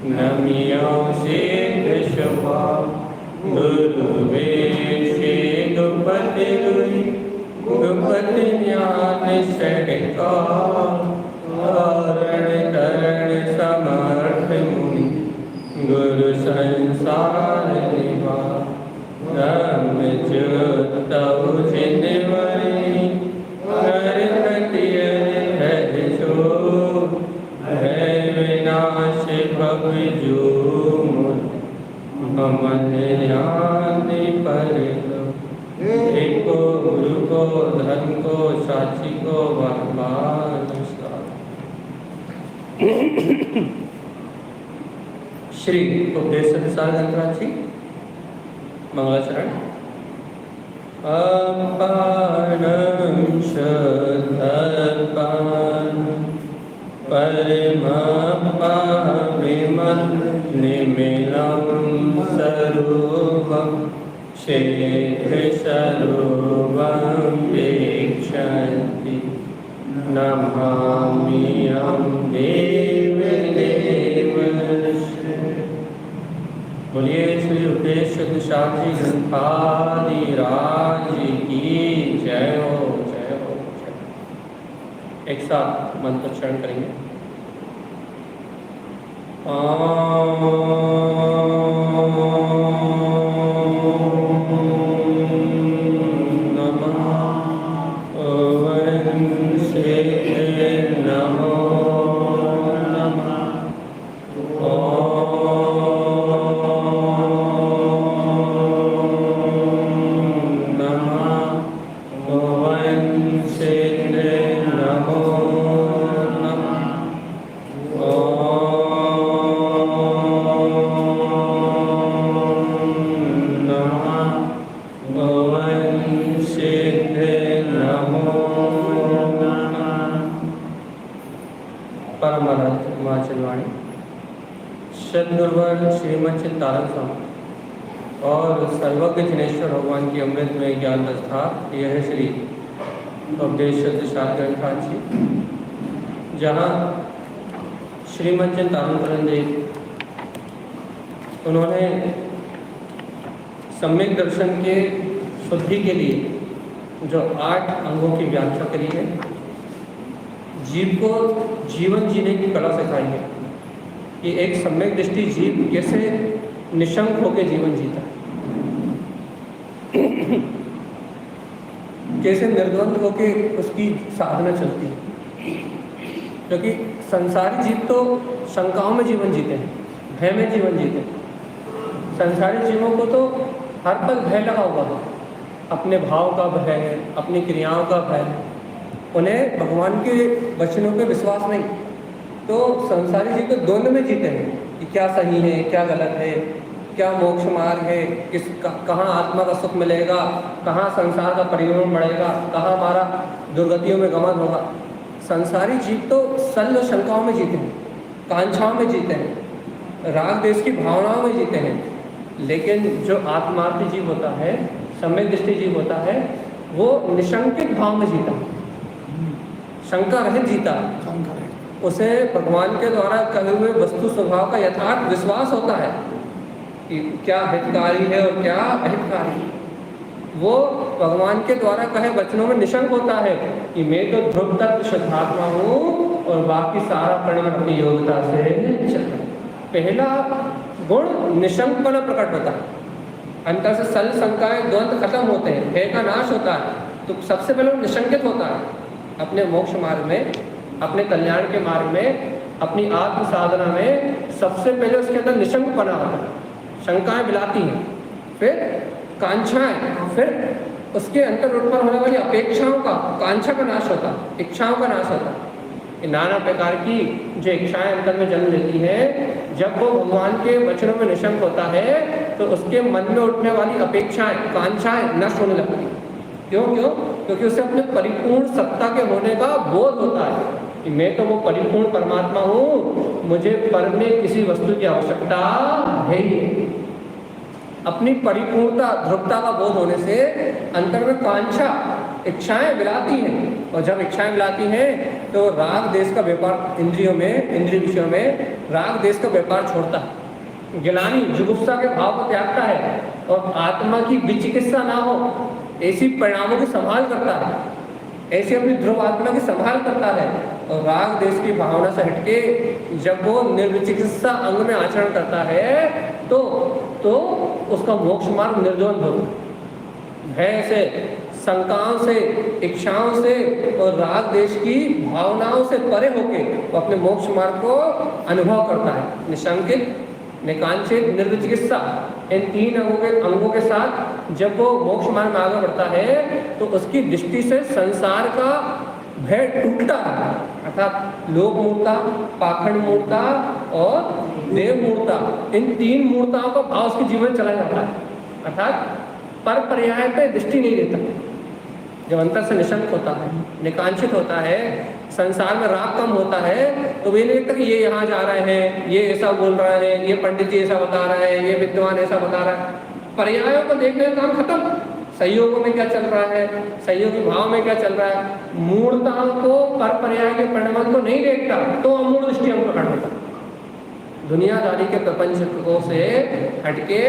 नमियो सिद्ध शुभा गुरुवे दुपति रुई गुपति ज्ञान षटका कारण करण समर्थ मुनि गुरु संसार निवा धर्म ज्योतौ चिन्मयि विनाश भवजूम ममन पर एको गुरु को धन को साची को भगवान। श्री उपदेश सार ग्रंथराज मंगलाचरण। अपानं शतपान परमपाविमं निमिलं स्वरूपं क्षेत्रस्वरूपं वीक्षन्ति नमाम्यहं देवदेवस्य। बोलिए श्री उपदेश शास्त्री ग्रंथाधिराज की जय हो, जय हो, जय। एक साथ मंत्रोच्चारण करेंगे। सद्गुरुवर श्रीमद चिंतारण स्वामी और सर्वज्ञ जिनेश्वर भगवान की अमृतमय ज्ञान दस्ता यह है श्री उपदेश शास्त्र ग्रंथराज जी, जहाँ श्रीमद चिंतारण देव उन्होंने सम्यक दर्शन के शुद्धि के लिए जो 8 अंगों की व्याख्या करी है, जीव को जीवन जीने की कला सिखाई है कि एक सम्यक दृष्टि जीव कैसे निशंक होकर जीवन जीता है, कैसे निर्द्वंद होकर उसकी साधना चलती है। क्योंकि संसारी जीव तो शंकाओं में जीवन जीते हैं, भय में जीवन जीते हैं। संसारी जीवों को तो हर पल भय लगा हुआ है, अपने भाव का भय है, अपनी क्रियाओं का भय। उन्हें भगवान के वचनों पे विश्वास नहीं, तो संसारी जीव तो द्वंद में जीते हैं कि क्या सही है, क्या गलत है, क्या मोक्ष मार्ग है, कहाँ आत्मा का सुख मिलेगा, कहाँ संसार का परिभ्रमण बढ़ेगा, कहाँ हमारा दुर्गतियों में गमन होगा। संसारी जीव तो सल शंकाओं में जीते हैं, कांक्षाओं में जीते हैं, राग देश की भावनाओं में जीते हैं। लेकिन जो आत्मार्थी जीव होता है, सम्यक दृष्टि जीव होता है, वो निशंकित भाव में जीता, शंका रहित जीता। उसे भगवान के द्वारा कहे हुए वस्तु स्वभाव का यथार्थ विश्वास होता है कि क्या हितकारी है और क्या अहितकारी। वो भगवान के द्वारा कहे वचनों में निशंक होता है कि मैं तो ध्रुव तत्व शुद्धात्मा हूँ और बाकी सारा परिणाम अपनी योग्यता से चल। पहला गुण निशंकपना प्रकट होता है, अंतर से सल शंकाएं द्वंद्व खत्म होते हैं, भय का नाश होता है। तो सबसे पहले वो निशंकित होता है अपने मोक्ष मार्ग में, अपने कल्याण के मार्ग में, अपनी आत्म साधना में। सबसे पहले उसके अंदर निशंकपना होता है, शंकाएं बिलाती हैं, फिर कांक्षाएं, फिर उसके अंतर उत्पन्न होने वाली अपेक्षाओं का, कांक्षा का नाश होता है, इच्छाओं का नाश होता है। नाना प्रकार की जो इच्छाएं अंतर में जन्म लेती हैं, जब वो भगवान के वचनों में निशंक होता है तो उसके मन में उठने वाली अपेक्षाएं, कांक्षाएं नष्ट होने लगती हैं। क्यों? क्योंकि उसे अपने परिपूर्ण सत्ता के होने का बोध होता है कि मैं तो वो परिपूर्ण परमात्मा हूँ, मुझे पर में किसी वस्तु की आवश्यकता है ही। अपनी परिपूर्णता, ध्रुवता का बोध होने से अंतर में कांक्षा, इच्छाएं बिलाती हैं, और जब इच्छाएं मिलाती हैं तो राग देश का व्यापार इंद्रियों में, इंद्रिय विषयों में राग देश का व्यापार छोड़ता है, गिलानी जुगुप्सा के भाव को त्यागता है और आत्मा की विचिकित्सा ना हो ऐसी परिणामों की संभाल करता है, ऐसी अपनी ध्रुव आत्मा की संभाल करता है। और राग देश की भावना से हटके जब वो निर्विचिकित्सा अंग में आचरण करता है तो उसका मोक्ष मार्ग निर्द्वंद होता है। भय से, शंकाओं से, इच्छाओं से और राग देश की भावनाओं से परे होके वो अपने मोक्ष मार्ग को अनुभव करता है। निशंकित, निकांक्षित, निर्विचिकित्सा इन तीन अंगों के साथ जब वो मोक्ष मार्ग में आगे बढ़ता है तो उसकी दृष्टि से संसार का भय टूटता है, अर्थात लोक मूर्ता, पाखंड मूर्ता और देव मूर्ता, इन तीन मूर्ताओं का भाव उसके जीवन में चला जाता है, अर्थात पर पर्याय पे दृष्टि नहीं देता। जब अंतर से निशंक होता है, निकांक्षित होता है, संसार में राग कम होता है तो वे नहीं देखता कि ये यहाँ जा रहे हैं, ये ऐसा बोल रहा है, ये पंडित जी ऐसा बता रहा है, ये विद्वान ऐसा बता रहा है। पर्यायों को देखने का काम खत्म। सहयोगों में क्या चल रहा है, सहयोगी भाव में क्या चल रहा है, मूर्ताओं को पर पर्याय के परिणाम को नहीं देखता तो अमूढ़ दृष्टि हम प्रकट होता है। दुनियादारी के प्रपंचकों से हटके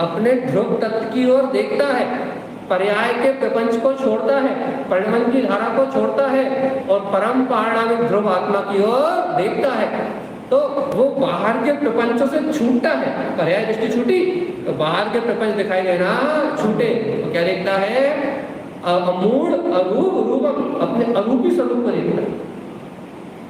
अपने ध्रुव तत्व की ओर देखता है, पर्याय के प्रपंच को छोड़ता है, परिणाम की धारा को छोड़ता है और परम पारणामिक ध्रुव आत्मा की ओर देखता है तो वो बाहर के प्रपंचों से छूटता है। पर्याय दृष्टि छूटी तो बाहर के प्रपंच दिखाई देना छूटे तो क्या देखता है, अमूढ़ अरूप रूपम, अपने अरूपी स्वरूप को देखता है,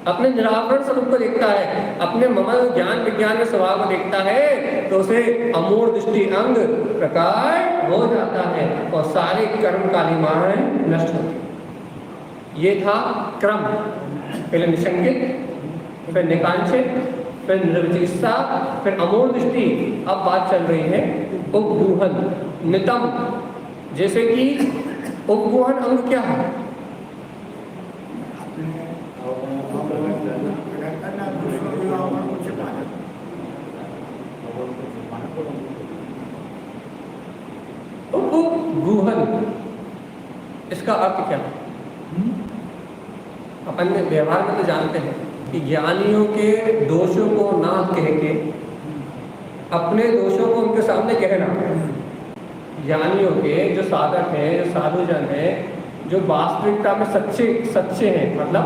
अपने निरावरण स्वरूप को देखता है, अपने ममल ज्ञान विज्ञान के स्वभाव को देखता है तो उसे अमूढ़ दृष्टि अंग प्रकार हो जाता है और सारे कर्म कालिमाएं नष्ट होती। ये था क्रम, पहले निशंकित, फिर निकांक्षित, फिर निर्विचिकित्सा, फिर अमूढ़ दृष्टि। अब बात चल रही है उपगूहन, नितम। जैसे कि उपगूहन अंग क्या है? उपगूहन, इसका अर्थ क्या है? अपन व्यवहार में तो जानते हैं कि ज्ञानियों के दोषों को ना कह के अपने दोषों को उनके सामने कहना। ज्ञानियों के जो साधक हैं, जो साधुजन हैं, जो वास्तविकता में सच्चे हैं, मतलब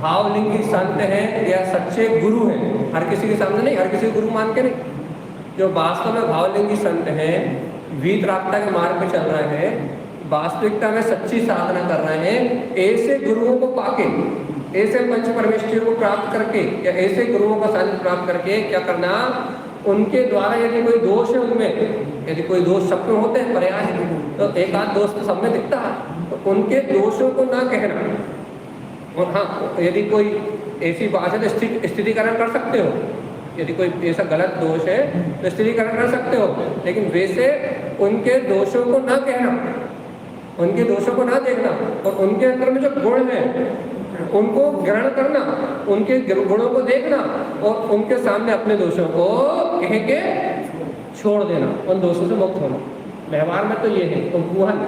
भावलिंगी संत हैं या सच्चे गुरु हैं, हर किसी के सामने नहीं, हर किसी को गुरु मान के नहीं, जो वास्तव में भावलिंगी संत हैं, वीतरागता के मार्ग पे चल रहे हैं, वास्तविकता में सच्ची साधना कर रहे हैं, ऐसे गुरुओं को पाके, ऐसे पंच परमेश्वरों को प्राप्त करके या ऐसे गुरुओं का सानिध्य प्राप्त करके क्या करना, उनके द्वारा यदि कोई दोष है उनमें, यदि कोई दोष सब में होते हैं, पर्याय तो एक आध दोष तो सब में दिखता है, तो उनके दोषों को ना कहना। और हाँ, यदि कोई ऐसी बात है तो स्थिरीकरण कर सकते हो, यदि कोई ऐसा गलत दोष है तो स्थिरीकरण कर सकते हो, लेकिन वैसे उनके दोषों को ना कहना, उनके दोषों को ना देखना और उनके अंदर में जो गुण है उनको ग्रहण करना, उनके गुणों को देखना और उनके सामने अपने दोषों को कह के छोड़ देना, उन दोषों से मुक्त होना। व्यवहार में तो ये है उपगूहन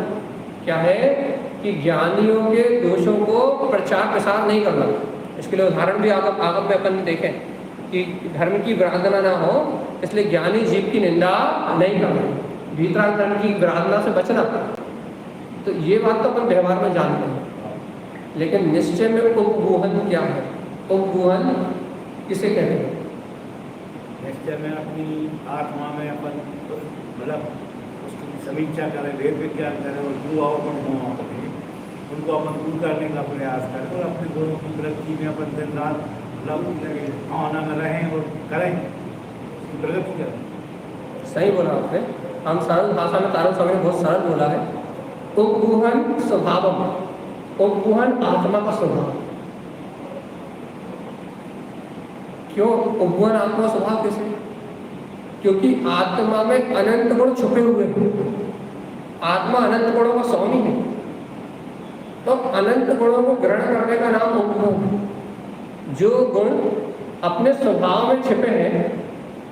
क्या है कि ज्ञानियों के दोषों को प्रचार प्रसार नहीं करना। इसके लिए उदाहरण भी आगम में अपन देखें कि धर्म की विराधना ना हो, इसलिए ज्ञानी जीव की निंदा नहीं करना, भीतराग धर्म की विराधना से बचना। तो ये बात तो अपन व्यवहार में जानते हैं, लेकिन निश्चय में उपगूहन क्या है? उपगूहन किसे कहते हैं? निश्चय में अपनी आत्मा में अपन मतलब उसकी समीक्षा करें, वेद विज्ञान करें और जो अवगुण करें उनको अपन दूर करने का प्रयास करें और अपने गुणों की प्रगति में अपन दिन रात भावना में रहें और करें, प्रगति करें। सही बोला आपने। हम सरल भाषा में तारण स्वामी ने बहुत सरल बोला है। उपगूहन स्वभावम, उपगूहन आत्मा का स्वभाव। क्यों उपगूहन आत्मा स्वभाव कैसे? क्योंकि आत्मा में अनंत गुण छुपे हुए हैं, आत्मा अनंत गुणों का स्वामी है, तो अनंत गुणों को ग्रहण करने का नाम उपगूहन। जो गुण अपने स्वभाव में छिपे हैं,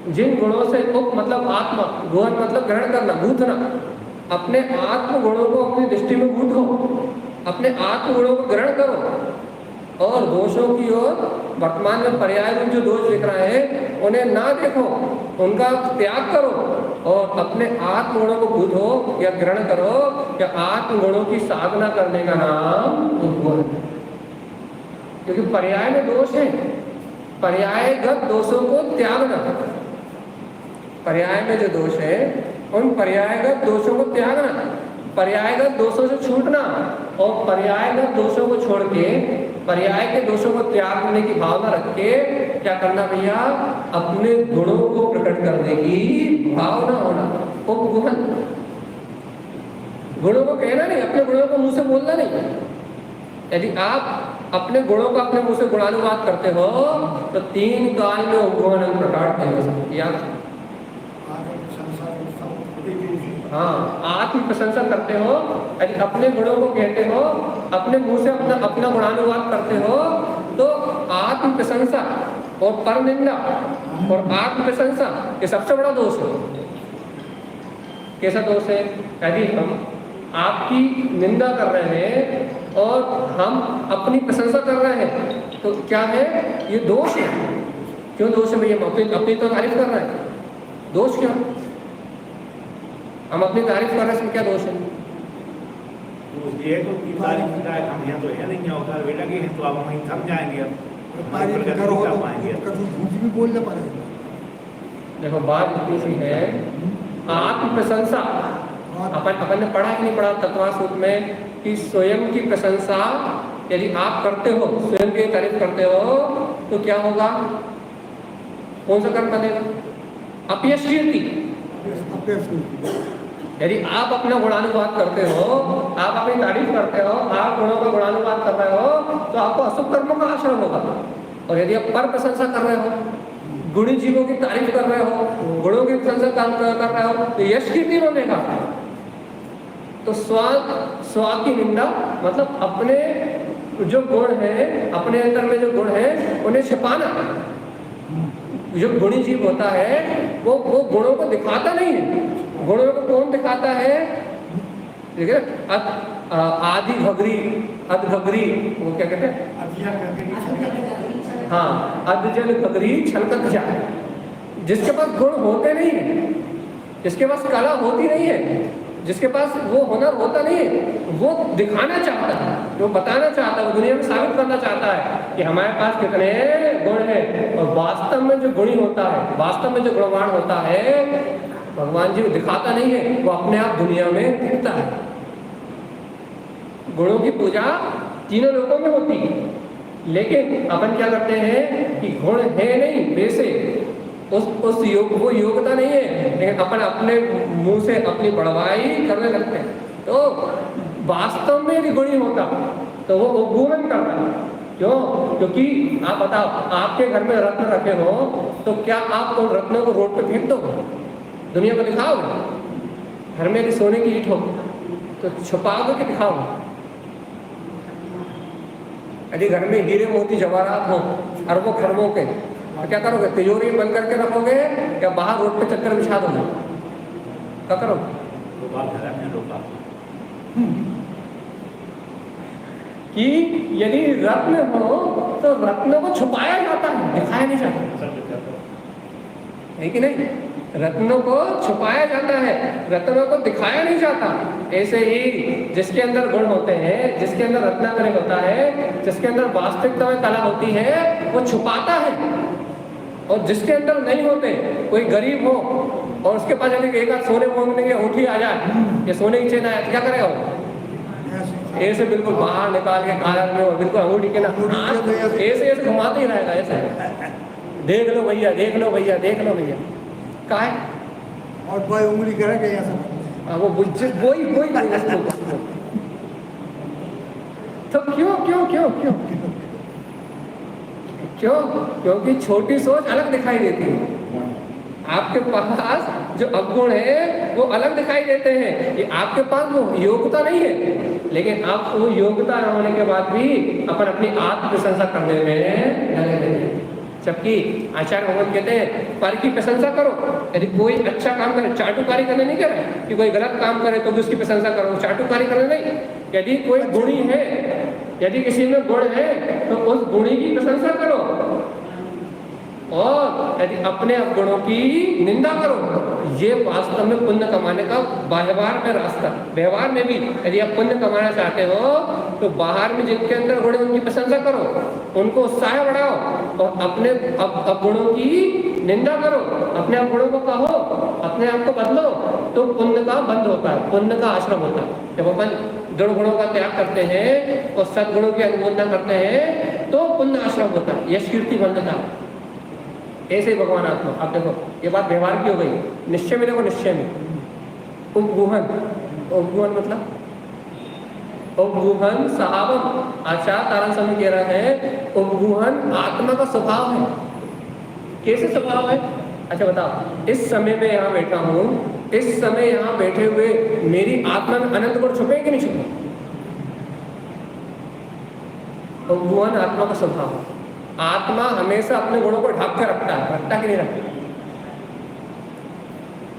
जिन गुणों से उप मतलब आत्मा, गुहन मतलब ग्रहण करना, गूंथना, अपने आत्म गुणों को अपनी दृष्टि में गूंथो, अपने आत्म गुणों को ग्रहण करो और दोषों की ओर वर्तमान में पर्याय रूप जो दोष दिख रहे हैं उन्हें ना देखो, उनका त्याग करो और अपने आत्म गुणों को बुझो या ग्रहण करो या आत्म गुणों की साधना करने का नाम उद्गुण है। क्योंकि पर्याय में दोष है, पर्यायगत दोषों को त्यागना, पर्याय में जो दोष है उन पर्यायगत दोषों को त्यागना, पर्यायगत दोषों से छूटना और पर्यायगत दोषों को छोड़ के पर्याय के दोषों को त्यागने की भावना रख के क्या करना भैया, अपने गुणों को प्रकट करने की भावना होना। उपगुण, गुणों को कहना नहीं, अपने गुणों को मुंह से बोलना नहीं। यदि आप अपने गुणों का अपने मुंह से गुणानुवाद करते हो तो 3 काल में उपगुण प्रकट नहीं हो सकती। हाँ, आत्म प्रशंसा करते हो, यदि अपने गुणों को कहते हो, अपने मुंह से अपना गुणानुवाद करते हो तो आत्म प्रशंसा और पर निंदा और आत्म प्रशंसा ये सबसे बड़ा दोष है। कैसा दोष है? यदि हम आपकी निंदा कर रहे हैं और हम अपनी प्रशंसा कर रहे हैं तो क्या है? ये दोष है। क्यों दोष है भैया? अपनी तो तारीफ कर रहे हैं, दोष क्यों? हम अपनी तारीफ कर रहे हैं, इसमें क्या दोष है? ये तो की तारीफ का हम यहाँ तो है नहीं होता, बेटा की तो आप वहीं थम जाएंगे। अब झूठ भी बोलने पड़ेगा। देखो बात इतनी सी है, आत्म प्रशंसा अपन ने पढ़ा कि नहीं पढ़ा तत्वास सूत्र में कि स्वयं की प्रशंसा यदि आप करते हो, स्वयं की तारीफ करते हो तो क्या होगा? कौन सा कर्म बनेगा? अपयश कीर्ति। यदि आप अपना गुणानुवाद करते हो, आप अपनी तारीफ करते हो, आप गुणों का गुणानुवाद कर रहे हो तो आपको अशुभ कर्मों का आश्रम होगा। और यदि आप पर प्रशंसा कर रहे हो, गुणी जीवों की तारीफ कर रहे हो, गुणों की प्रशंसा कर रहे हो तो यश कीर्ति बनेगा। तो स्व की निंदा मतलब अपने जो गुण है, अपने अंदर में जो गुण है उन्हें छिपाना। जो गुणी जीव होता है वो गुणों को दिखाता नहीं है। गुणों को कौन दिखाता है? ठीक है, आदि घगरी, अध घगरी, वो क्या कहते हैं? हाँ, अधजल घगरी छलकत जाए। जिसके पास गुण होते नहीं है, जिसके पास कला होती नहीं है, जिसके पास वो हुनर होता नहीं है, वो दिखाना चाहता है, वो बताना चाहता है, वो दुनिया में साबित करना चाहता है कि हमारे पास कितने गुण हैं। और वास्तव में जो गुणी होता है, वास्तव में जो गुणवान होता है, भगवान जी वो दिखाता नहीं है, वो अपने आप दुनिया में दिखता है। गुणों की पूजा तीनों लोगों में होती है, लेकिन अपन क्या करते हैं कि गुण है नहीं, वैसे वो योग्यता नहीं है, लेकिन अपन अपने मुंह से अपनी बड़वाई करने लगते हैं। तो वास्तव में यदि गुणी होता तो वो उपगुण करता है। क्यों? क्योंकि आप बताओ, आपके घर में रत्न रखे हो तो क्या आप उन रत्नों को रोड पे फेंक दो, दुनिया को दिखाओगे? घर में यदि सोने की ईंट हो तो छुपाओगे कि दिखाओगे? यदि घर में हीरे मोती जवाहरात हो अरबों खरबों के तो क्या करोगे? तिजोरी में बंद करके रखोगे या बाहर रोड पे चक्कर बिछा दोगे? क्या करोगे? कि यदि रत्न हो तो रत्न को छुपाया जाता है, दिखाया नहीं जाता है कि नहीं? रत्नों को छुपाया जाता है, रत्नों को दिखाया नहीं जाता। ऐसे ही जिसके अंदर गुण होते हैं, जिसके अंदर रत्नाकर्य होता है, जिसके अंदर वास्तविकता में कला होती है, वो छुपाता है। और जिसके अंदर नहीं होते, कोई गरीब हो और उसके पास यदि एक हाथ सोने मांगने की अंगूठी आ जाए या सोने की चेन आए, क्या करेगा वो? ऐसे बिल्कुल बाहर निकाल के कालर में बिल्कुल अंगूठी के ना ऐसे ऐसे घुमाते ही रहेगा। ऐसे देख लो भैया, देख लो भैया, देख लो भैया, का है? और कोई उंगली करेगा ऐसा, वो तो क्यों क्यों क्यों क्यों क्यों? क्योंकि छोटी सोच अलग दिखाई देती है। आपके पास जो अवगुण है वो अलग दिखाई देते हैं। ये आपके पास वो योग्यता नहीं है, लेकिन आप वो योग्यता न होने के बाद भी अपन अपनी आत्म प्रशंसा करने में लगे रहते हैं। जबकि आचार्य भगवान कहते हैं पर की प्रशंसा करो। यदि कोई अच्छा काम करे, चाटुकारी करने नहीं करे कि कोई गलत काम करे तो भी उसकी प्रशंसा करो, चाटुकारी करने नहीं। यदि कोई गुणी है, यदि किसी में गुण है तो उस गुणी की प्रशंसा करो, और यदि अपने अवगुणों की निंदा करो। ये वास्तव में पुण्य कमाने का व्यवहार में रास्ता। व्यवहार में भी यदि आप पुण्य कमाना चाहते हो तो बाहर में जिनके अंदर गुण है उनकी प्रशंसा करो, उनको उत्साह बढ़ाओ, और अपने अवगुणों की निंदा करो, अपने अवगुणों को कहो, अपने आप को बदलो, तो पुण्य का बंध होता है, पुण्य का आश्रम होता है। जब अपन दुर्गुणों का त्याग करते हैं और सद्गुणों की अनुमोदना करते हैं तो पुण्य आश्रम होता है, यश कीर्ति बंधता। ऐसे भगवान आत्मा। आप देखो ये बात व्यवहार की हो गई, निश्चय में देखो, निश्चय में उपगुहन, उपगुहन मतलब उपगुहन सहावम। आचार्य तारण स्वामी कह रहा है उपगुहन आत्मा का स्वभाव है। कैसे स्वभाव है? अच्छा बताओ, इस समय में यहाँ बैठा हूँ, इस समय यहाँ बैठे हुए मेरी आत्मा में अनंत गुण छुपे कि नहीं छुपे? उपगुहन आत्मा का स्वभाव है। आत्मा हमेशा अपने गुणों को ढक कर रखता है, रखता कि नहीं रखता?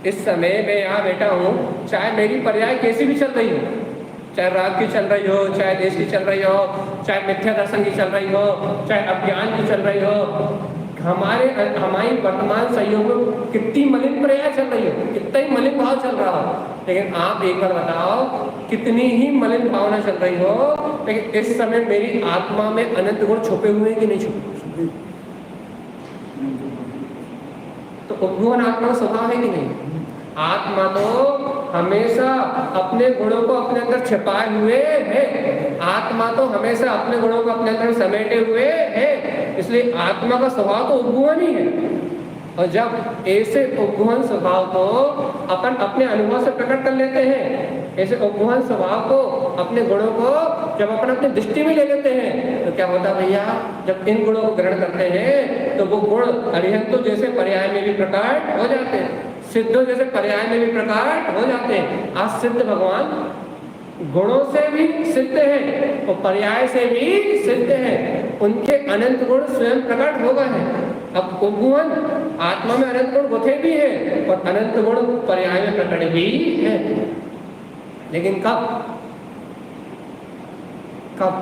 इस समय मैं यहाँ बैठा हूँ, चाहे मेरी पर्याय कैसी भी चल रही हो, चाहे राग की चल रही हो, चाहे देश की चल रही हो, चाहे मिथ्या दर्शन की चल रही हो, चाहे अज्ञान की चल रही हो, हमारी वर्तमान सहयोग में कितनी मलिन पर्याय चल रही हो, कितना ही मलिन भाव चल रहा हो, लेकिन आप एक बार बताओ कितनी ही मलिन भावना चल रही हो, लेकिन इस समय मेरी आत्मा में अनंत गुण छुपे हुए हैं कि नहीं छुपे? तो उपगुहन आत्मा का स्वभाव है कि नहीं? आत्मा तो हमेशा अपने गुणों को अपने अंदर छिपाए हुए है, आत्मा तो हमेशा अपने गुणों को अपने अंदर समेटे हुए है, इसलिए आत्मा का स्वभाव तो उपगुहन ही है। और जब ऐसे उपगुहन स्वभाव को अपन अपने अनुभव से प्रकट कर लेते हैं, ऐसे उपगुहन स्वभाव को, अपने गुणों को जब अपन अपनी दृष्टि में ले लेते हैं, तो क्या होता है भैया, जब इन गुणों को ग्रहण करते हैं तो वो गुण अरिहंतों जैसे पर्याय में भी प्रकट हो जाते हैं, सिद्धों जैसे पर्याय में भी प्रकट हो जाते हैं। आज सिद्ध भगवान गुणों से भी सिद्ध है और पर्याय से भी सिद्ध है, उनके अनंत गुण स्वयं प्रकट हो गए हैं। अब उपगुहन आत्मा में अनंत गुण होते भी है और अनंत गुण पर्याय में प्रकट भी है, लेकिन कब कब?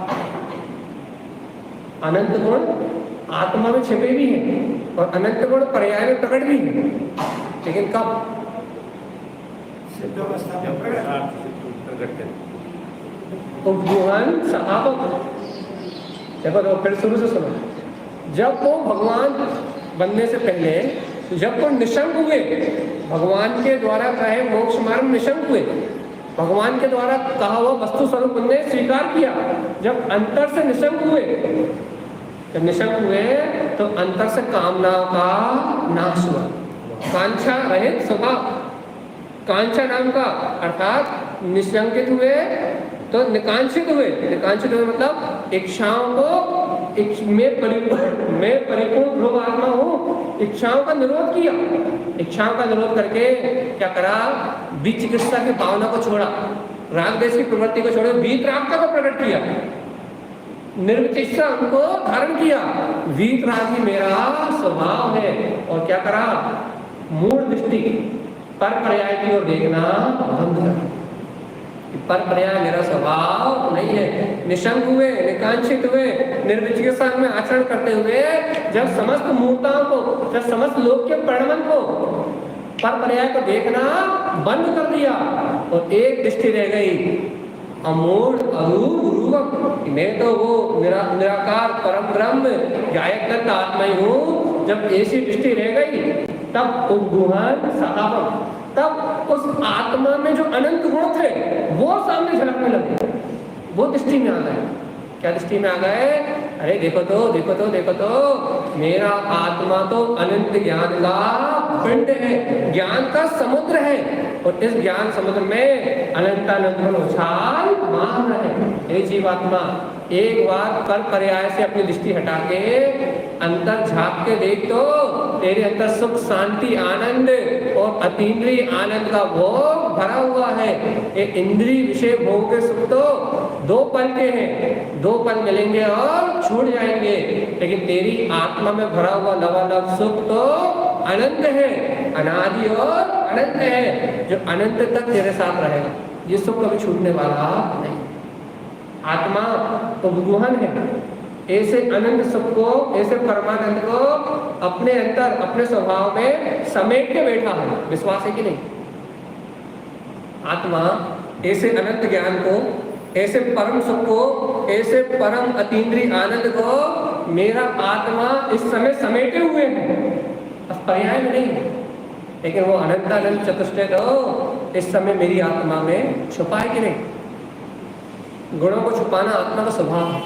अनंत गुण आत्मा में छिपे भी हैं और अनंत गुण पर्याय में प्रकट भी है, लेकिन कब? सिद्ध अवस्था में प्रकट। उपगुहन सहावक। देखो तो फिर शुरू से सुनो, जब वो भगवान बनने से पहले, जब वो निशंक हुए, भगवान के द्वारा कहे मोक्ष मार्ग निशंक हुए, भगवान के द्वारा कहा हुआ वस्तु स्वरूप उन्होंने स्वीकार किया। जब अंतर से निशंक हुए, जब निशंक हुए तो अंतर से कामनाओं का नाश हुआ, कांक्षा रहित स्वभाव, कांक्षा नाम का, अर्थात निशंकित हुए तो निकांक्षित हुए। निकांक्षित हुए मतलब इच्छाओं को, मैं परिपूर्ण ध्रुव आत्मा हूँ, इच्छाओं का निरोध किया। इच्छाओं का निरोध करके क्या करा? बीज चिकित्सा की भावना को छोड़ा, राग देश की प्रवृत्ति को छोड़ा, वीत राग को प्रकट किया, निर्विचिकित्सा उनको धारण किया। वीत राग ही मेरा स्वभाव है, और क्या करा? मूल दृष्टि पर पर्याय की ओर देखना बंद कर, पर पर्याय मेरा स्वभाव नहीं है। निशंक हुए, निकांक्षित हुए, निर्विचिकित्सा में आचरण करते हुए जब समस्त मूर्ताओं को, जब समस्त लोक के परिणाम को, पर पर्याय को देखना बंद कर दिया और एक दृष्टि रह गई, अमूल अरूप, मैं तो वो निराकार परम ब्रह्म गायक तत्व आत्मा ही हूँ। जब ऐसी दृष्टि रह गई तब उपगुहन सहावक, तब उस आत्मा में जो अनंत गुण थे वो सामने झलकने लगे, वो दृष्टि में आ गए। क्या दृष्टि में आ गए? अरे देखो तो, देखो तो, देखो तो, मेरा आत्मा तो अनंत ज्ञान का पिंड है, ज्ञान का समुद्र है, और इस ज्ञान समुद्र में अनंत उछाल मार रहे। हे जीवात्मा, एक बार पर पर्याय से अपनी दृष्टि हटा के अंतर झांक के देख, तो तेरे अंदर सुख, शांति, आनंद और अतीन्द्रिय आनंद का भोग भरा हुआ है। ये इंद्रिय विषय भोग के सुख तो 2 पल के हैं, 2 पल मिलेंगे और छूट जाएंगे, लेकिन तेरी आत्मा में भरा हुआ लवालब सुख तो अनंत है, अनादि और अनंत है, जो अनंत तक तेरे साथ रहेगा। ये सुख कभी छूटने वाला नहीं। आत्मा उपगुहन है, ऐसे अनंत सुख को, ऐसे परमानंद को अपने अंदर, अपने स्वभाव में समेट के बैठा है। विश्वास है कि नहीं? आत्मा ऐसे अनंत ज्ञान को, ऐसे परम सुख को, ऐसे परम अतीन्द्रिय आनंद को मेरा आत्मा इस समय समेटे हुए है, अब पर्याय में नहीं है, लेकिन वो अनंत अनंत चतुष्टय तो इस समय मेरी आत्मा में छुपा है कि नहीं? गुणों को छुपाना आत्मा का स्वभाव है।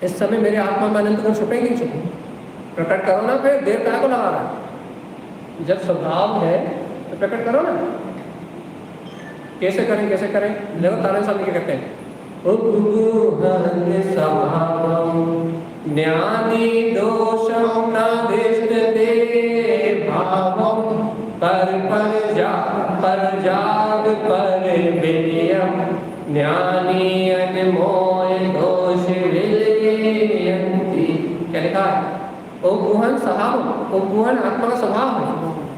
इस समय मेरे आत्मा में अनंत गुण छुपेंगे नहीं छुपे? प्रकट करो ना, फिर देर काहे को लगा रहा है? जब स्वभाव है तो प्रकट करो ना। कैसे करें, कैसे करें? देखो तारण स्वामी क्या कहते हैं, ज्ञानी दोषम न दृष्टते भावम पर जाग पर विनयम ज्ञानी अनमोल दोष विलयन्ति। क्या लिखा है? उपगुहन स्वभाव, उपगुहन आत्मा का स्वभाव है,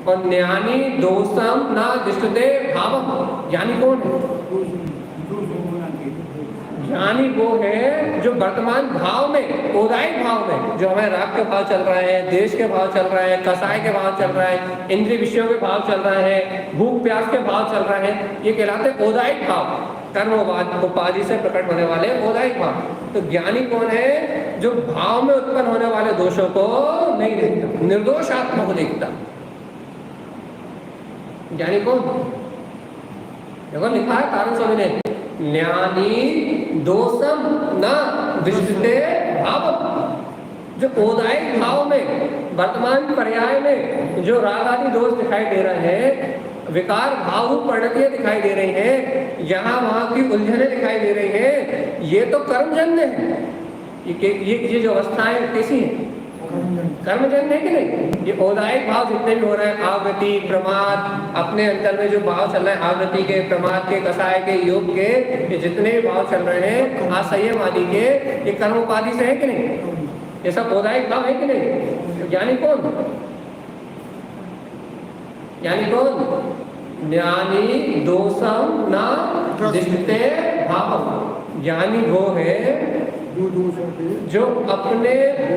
और ज्ञानी दोषम न दृष्टते भावम। ज्ञानी कौन है? ज्ञानी वो है जो वर्तमान भाव में, ओदायिक भाव में, जो हमें राग के भाव चल रहा है, देश के भाव चल रहा है, कसाय के भाव चल रहा है, इंद्रिय विषयों के भाव चल रहा है, भूख प्यास के भाव चल रहा है, ये कहलाते ओदायिक भाव, कर्म उपाधि से प्रकट होने वाले ओदायिक भाव। तो ज्ञानी कौन है? जो भाव में उत्पन्न होने वाले दोषों को नहीं देखता, निर्दोष आत्मा को देखता। ज्ञानी कौन? देखो लिखा है तारण स्वामी ने, ज्ञानी दोषम न दृष्टते भावम। जो ओदायिक भाव में, वर्तमान पर्याय में जो राग आदि दोष दिखाई दे रहे हैं, विकार भाव रूप परिणतियां दिखाई दे रही हैं, यहाँ वहां की उलझने दिखाई दे रही हैं, ये तो कर्मजन्य है। ये जो अवस्थाएं कैसी है? कर्मजन्य है कि नहीं? ये ओदायिक भाव जितने भी हो रहे हैं, आवृत्ति, प्रमाद, अपने अंतर में जो भाव चल रहे हैं, आवृत्ति के, प्रमाद के, कसाय के, योग के, ये जितने भी भाव चल रहे हैं, असंयम आदि के, ये कर्म उपाधि से है कि नहीं? ये सब ओदायिक भाव है कि नहीं? ज्ञानी कौन? ज्ञानी कौन? ज्ञानी दोषम न दृष्टते भावम। ज्ञानी वो है जो अपने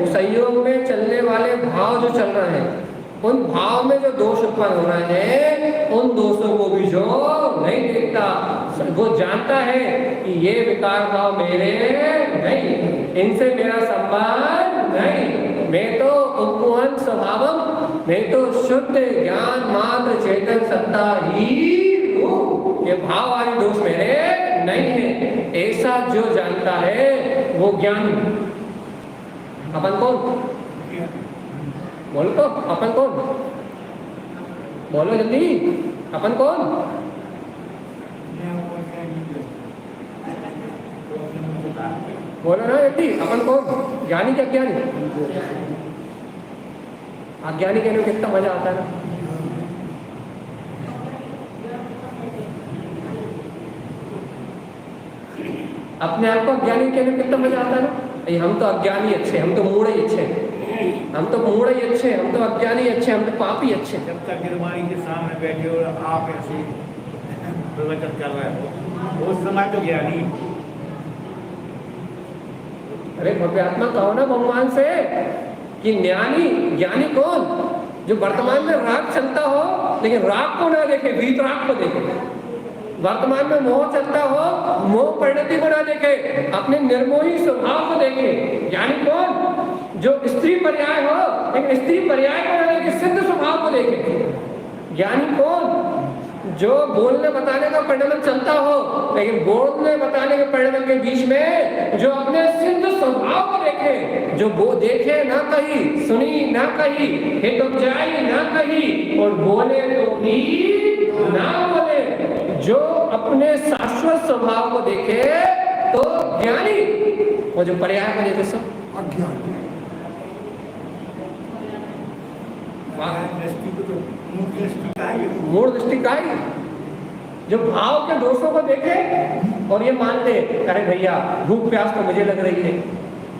संयोग में चलने वाले भाव जो चल रहे हैं, उन भाव में जो दोष उत्पन्न हो रहे हैं, उन दोषों को भी जो नहीं देखता, वो जानता है कि ये विकार भाव मेरे नहीं, इनसे मेरा संबंध नहीं, मैं तो उपगुहन स्वभावम, मैं तो शुद्ध ज्ञान मात्र चेतन सत्ता ही हूँ, ये भाव आदि दोष मेरे नहीं है। ऐसा जो जानता है वो ज्ञानी। अपन कौन? बोलो तो, अपन कौन? बोलो जल्दी, अपन कौन? बोलो ना जल्दी, अपन कौन? ज्ञानी क्या अज्ञानी? अज्ञानी कहने में कितना मजा आता है ना। अपने आप को अज्ञानी कहने में कितना मजा आता है ना। हम तो अज्ञानी अच्छे, हम तो मूढ़ ही अच्छे, हम तो मूढ़ ही अच्छे, हम तो अज्ञानी अच्छे, हम तो पापी अच्छे। जब तक गिरवाणी के सामने बैठे और आप ऐसे प्रवचन कर रहे हो, उस समय तो ज्ञानी। अरे भव्यात्मा कहो ना भगवान से कि ज्ञानी, ज्ञानी कौन? जो वर्तमान में राग चलता हो लेकिन राग को ना देखे, वीतराग को देखे। वर्तमान में मोह चलता हो, मोह परिणति को ना देखे, अपने निर्मोही स्वभाव को देखे। ज्ञानी कौन? जो स्त्री पर्याय हो लेकिन स्त्री पर्याय को ना देखे, सिद्ध स्वभाव को देखे। ज्ञानी कौन? जो बोलने बताने का परिणाम चलता हो लेकिन बोलने बताने के परिणाम के बीच में जो अपने सिद्ध स्वभाव को देखे, जो वो देखे ना कही, सुनी ना कही, हित उपजाई ना कही, और बोले तो भी ना बोले, जो अपने शाश्वत स्वभाव को देखे तो ज्ञानी। और जो पर्याय को देखे सब अज्ञानी। मूढ़ दृष्टि का ही, जो भाव के दोषों को देखे और ये मानते, अरे भैया भूख प्यास तो मुझे लग रही है,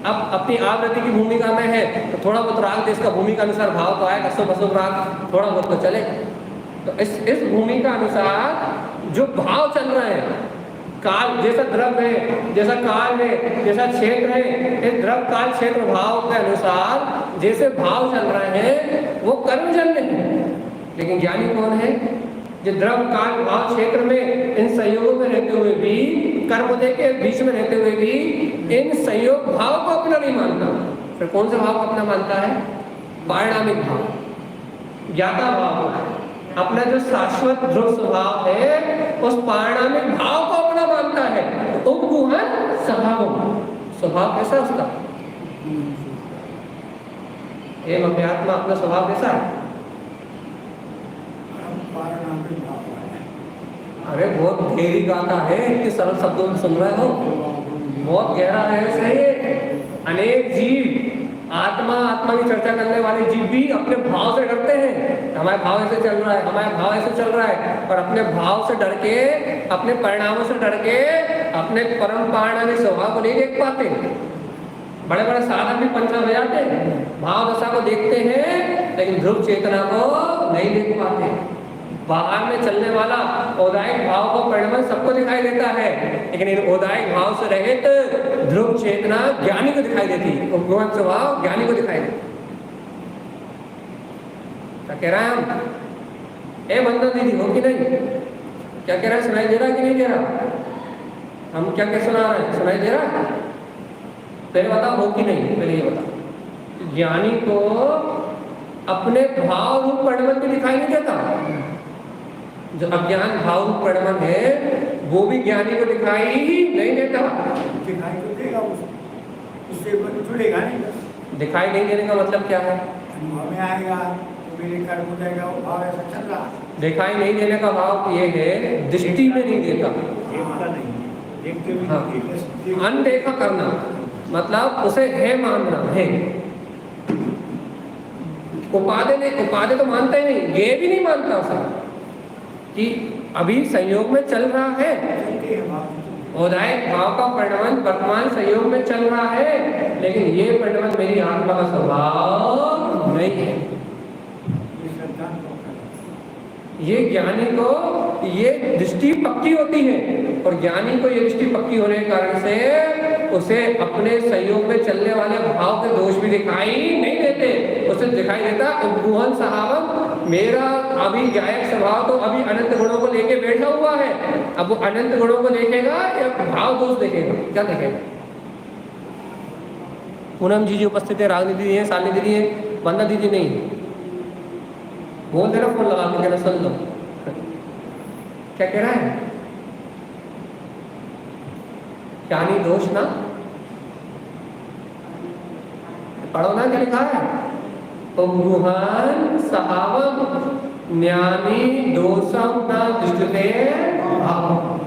अब अपनी आवृत्ति की भूमिका में है तो थोड़ा बहुत राग देश का भूमिका अनुसार भाव तो आएगा, अशुभ अशुभ राग थोड़ा बहुत तो चले। तो इस भूमिका अनुसार जो भाव चल रहे हैं, काल जैसा द्रव है, जैसा काल है, जैसा क्षेत्र है, इस द्रव काल क्षेत्र भाव के अनुसार जैसे भाव चल रहे हैं वो कर्मजन्य है। लेकिन ज्ञानी कौन है? जो द्रव काल भाव क्षेत्र में इन संयोगों में रहते हुए भी, कर्मोदय के बीच में रहते हुए भी इन संयोग भाव को अपना नहीं मानता। फिर कौन से भाव को अपना मानता है? पारिणामिक भाव, ज्ञाता भाव, अपना जो शाश्वत ध्रुव स्वभाव है उस पारिणामिक भाव को अपना मानता है। उपगुहन स्वभाव कैसा उसका? एवं अध्यात्म अपना स्वभाव कैसा है? अरे बहुत गहरी गाथा है कि सरल शब्दों में सुन रहे हो, बहुत गहरा है। सही, अनेक जीव आत्मा की चर्चा करने वाले जीव भी अपने भाव से डरते हैं। हमारे भाव ऐसे चल रहा है, हमारे भाव ऐसे चल रहा है, और अपने भाव से डर के, अपने परिणामों से डर के अपने परम पारिणामिक स्वभाव को नहीं देख पाते। बड़े बड़े साधक भी पंचम हो जाते हैं, भाव दशा को देखते हैं लेकिन ध्रुव चेतना को नहीं देख पाते। बाहर में चलने वाला औदायिक भाव को परिणाम सबको दिखाई देता है, लेकिन इन औदायिक भाव से रहित ध्रुव चेतना ज्ञानी को दिखाई देती है, उपगुहन स्वभाव ज्ञानी को दिखाई देता। क्या कह रहा है हम? ए बंदा दीदी हो कि नहीं? क्या कह रहा है? सुनाई दे रहा कि नहीं दे रहा? हम क्या क्या सुना रहे हैं? सुनाई दे रहा? पहले बताओ हो कि नहीं, पहले ये बताओ। ज्ञानी को अपने भाव रूप परिणाम भी दिखाई नहीं देता। जो अज्ञान भाव रूप परिणाम है वो भी ज्ञानी को दिखाई नहीं देता। दिखाई तो देगा, उससे जुड़ेगा नहीं। दिखाई नहीं देने का मतलब क्या है? अनुभव में आएगा तो मेरे कर्म हो जाएगा, वो भाव ऐसा चल रहा। दिखाई नहीं देने का भाव ये है, दृष्टि में नहीं देता। देखता नहीं, देखते भी हाँ, नहीं। अनदेखा करना मतलब उसे है मानना है। उपाधि तो मानता ही नहीं, ये भी नहीं मानता उसे कि अभी संयोग में चल रहा है। औदायिक भाव का परिणाम वर्तमान संयोग में चल रहा है, लेकिन ये परिणाम मेरी आत्मा का स्वभाव नहीं है। ये ज्ञानी को ये दृष्टि पक्की होती है, और ज्ञानी को ये दृष्टि पक्की होने के कारण से उसे अपने संयोग में चलने वाले भाव के दोष भी दिखाई नहीं देते। उसे दिखाई देता उपगुहन स्वभाव, मेरा अभी गायक स्वभाव तो अभी अनंत गुणों को लेके बैठा हुआ है। अब वो अनंत गुणों को देखेगा या भाव दोष देखेगा? क्या देखेगा? पूनम जी उपस्थित है, रागनी दीदी है, शालिनी दीदी है, वंदना दीदी नहीं है। बोल दे रहा, फोन लगा के कहना सुन लो क्या कह रहा है। ज्ञानी दोष ना पढ़ो ना, क्या लिखा है? उपगुहन स्वभावम ज्ञानी दोषम न दृष्टते।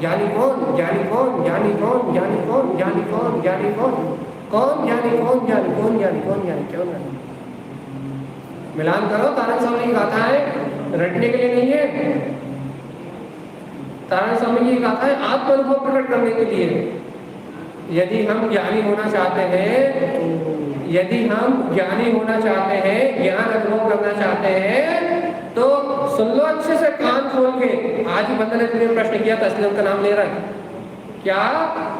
ज्ञानी कौन? ज्ञानी कौन? ज्ञानी कौन? ज्ञानी कौन? ज्ञानी कौन? ज्ञानी कौन? कौन ज्ञानी? कौन ज्ञानी? कौन ज्ञानी? कौन ज्ञानी? क्यों ज्ञानी? मिलान करो। तारण स्वामी की गाथा है, रटने के लिए नहीं है। तारण स्वामी की गाथा है आत्मानुभव प्रकट करने के लिए। यदि हम ज्ञानी होना चाहते हैं, यदि हम ज्ञानी होना चाहते हैं, ज्ञान अनुभव करना चाहते हैं, तो सुन लो अच्छे से कान खोल के। आज ही बंदे ने तुमने प्रश्न किया था, इसलिए उनका नाम ले रहा है। क्या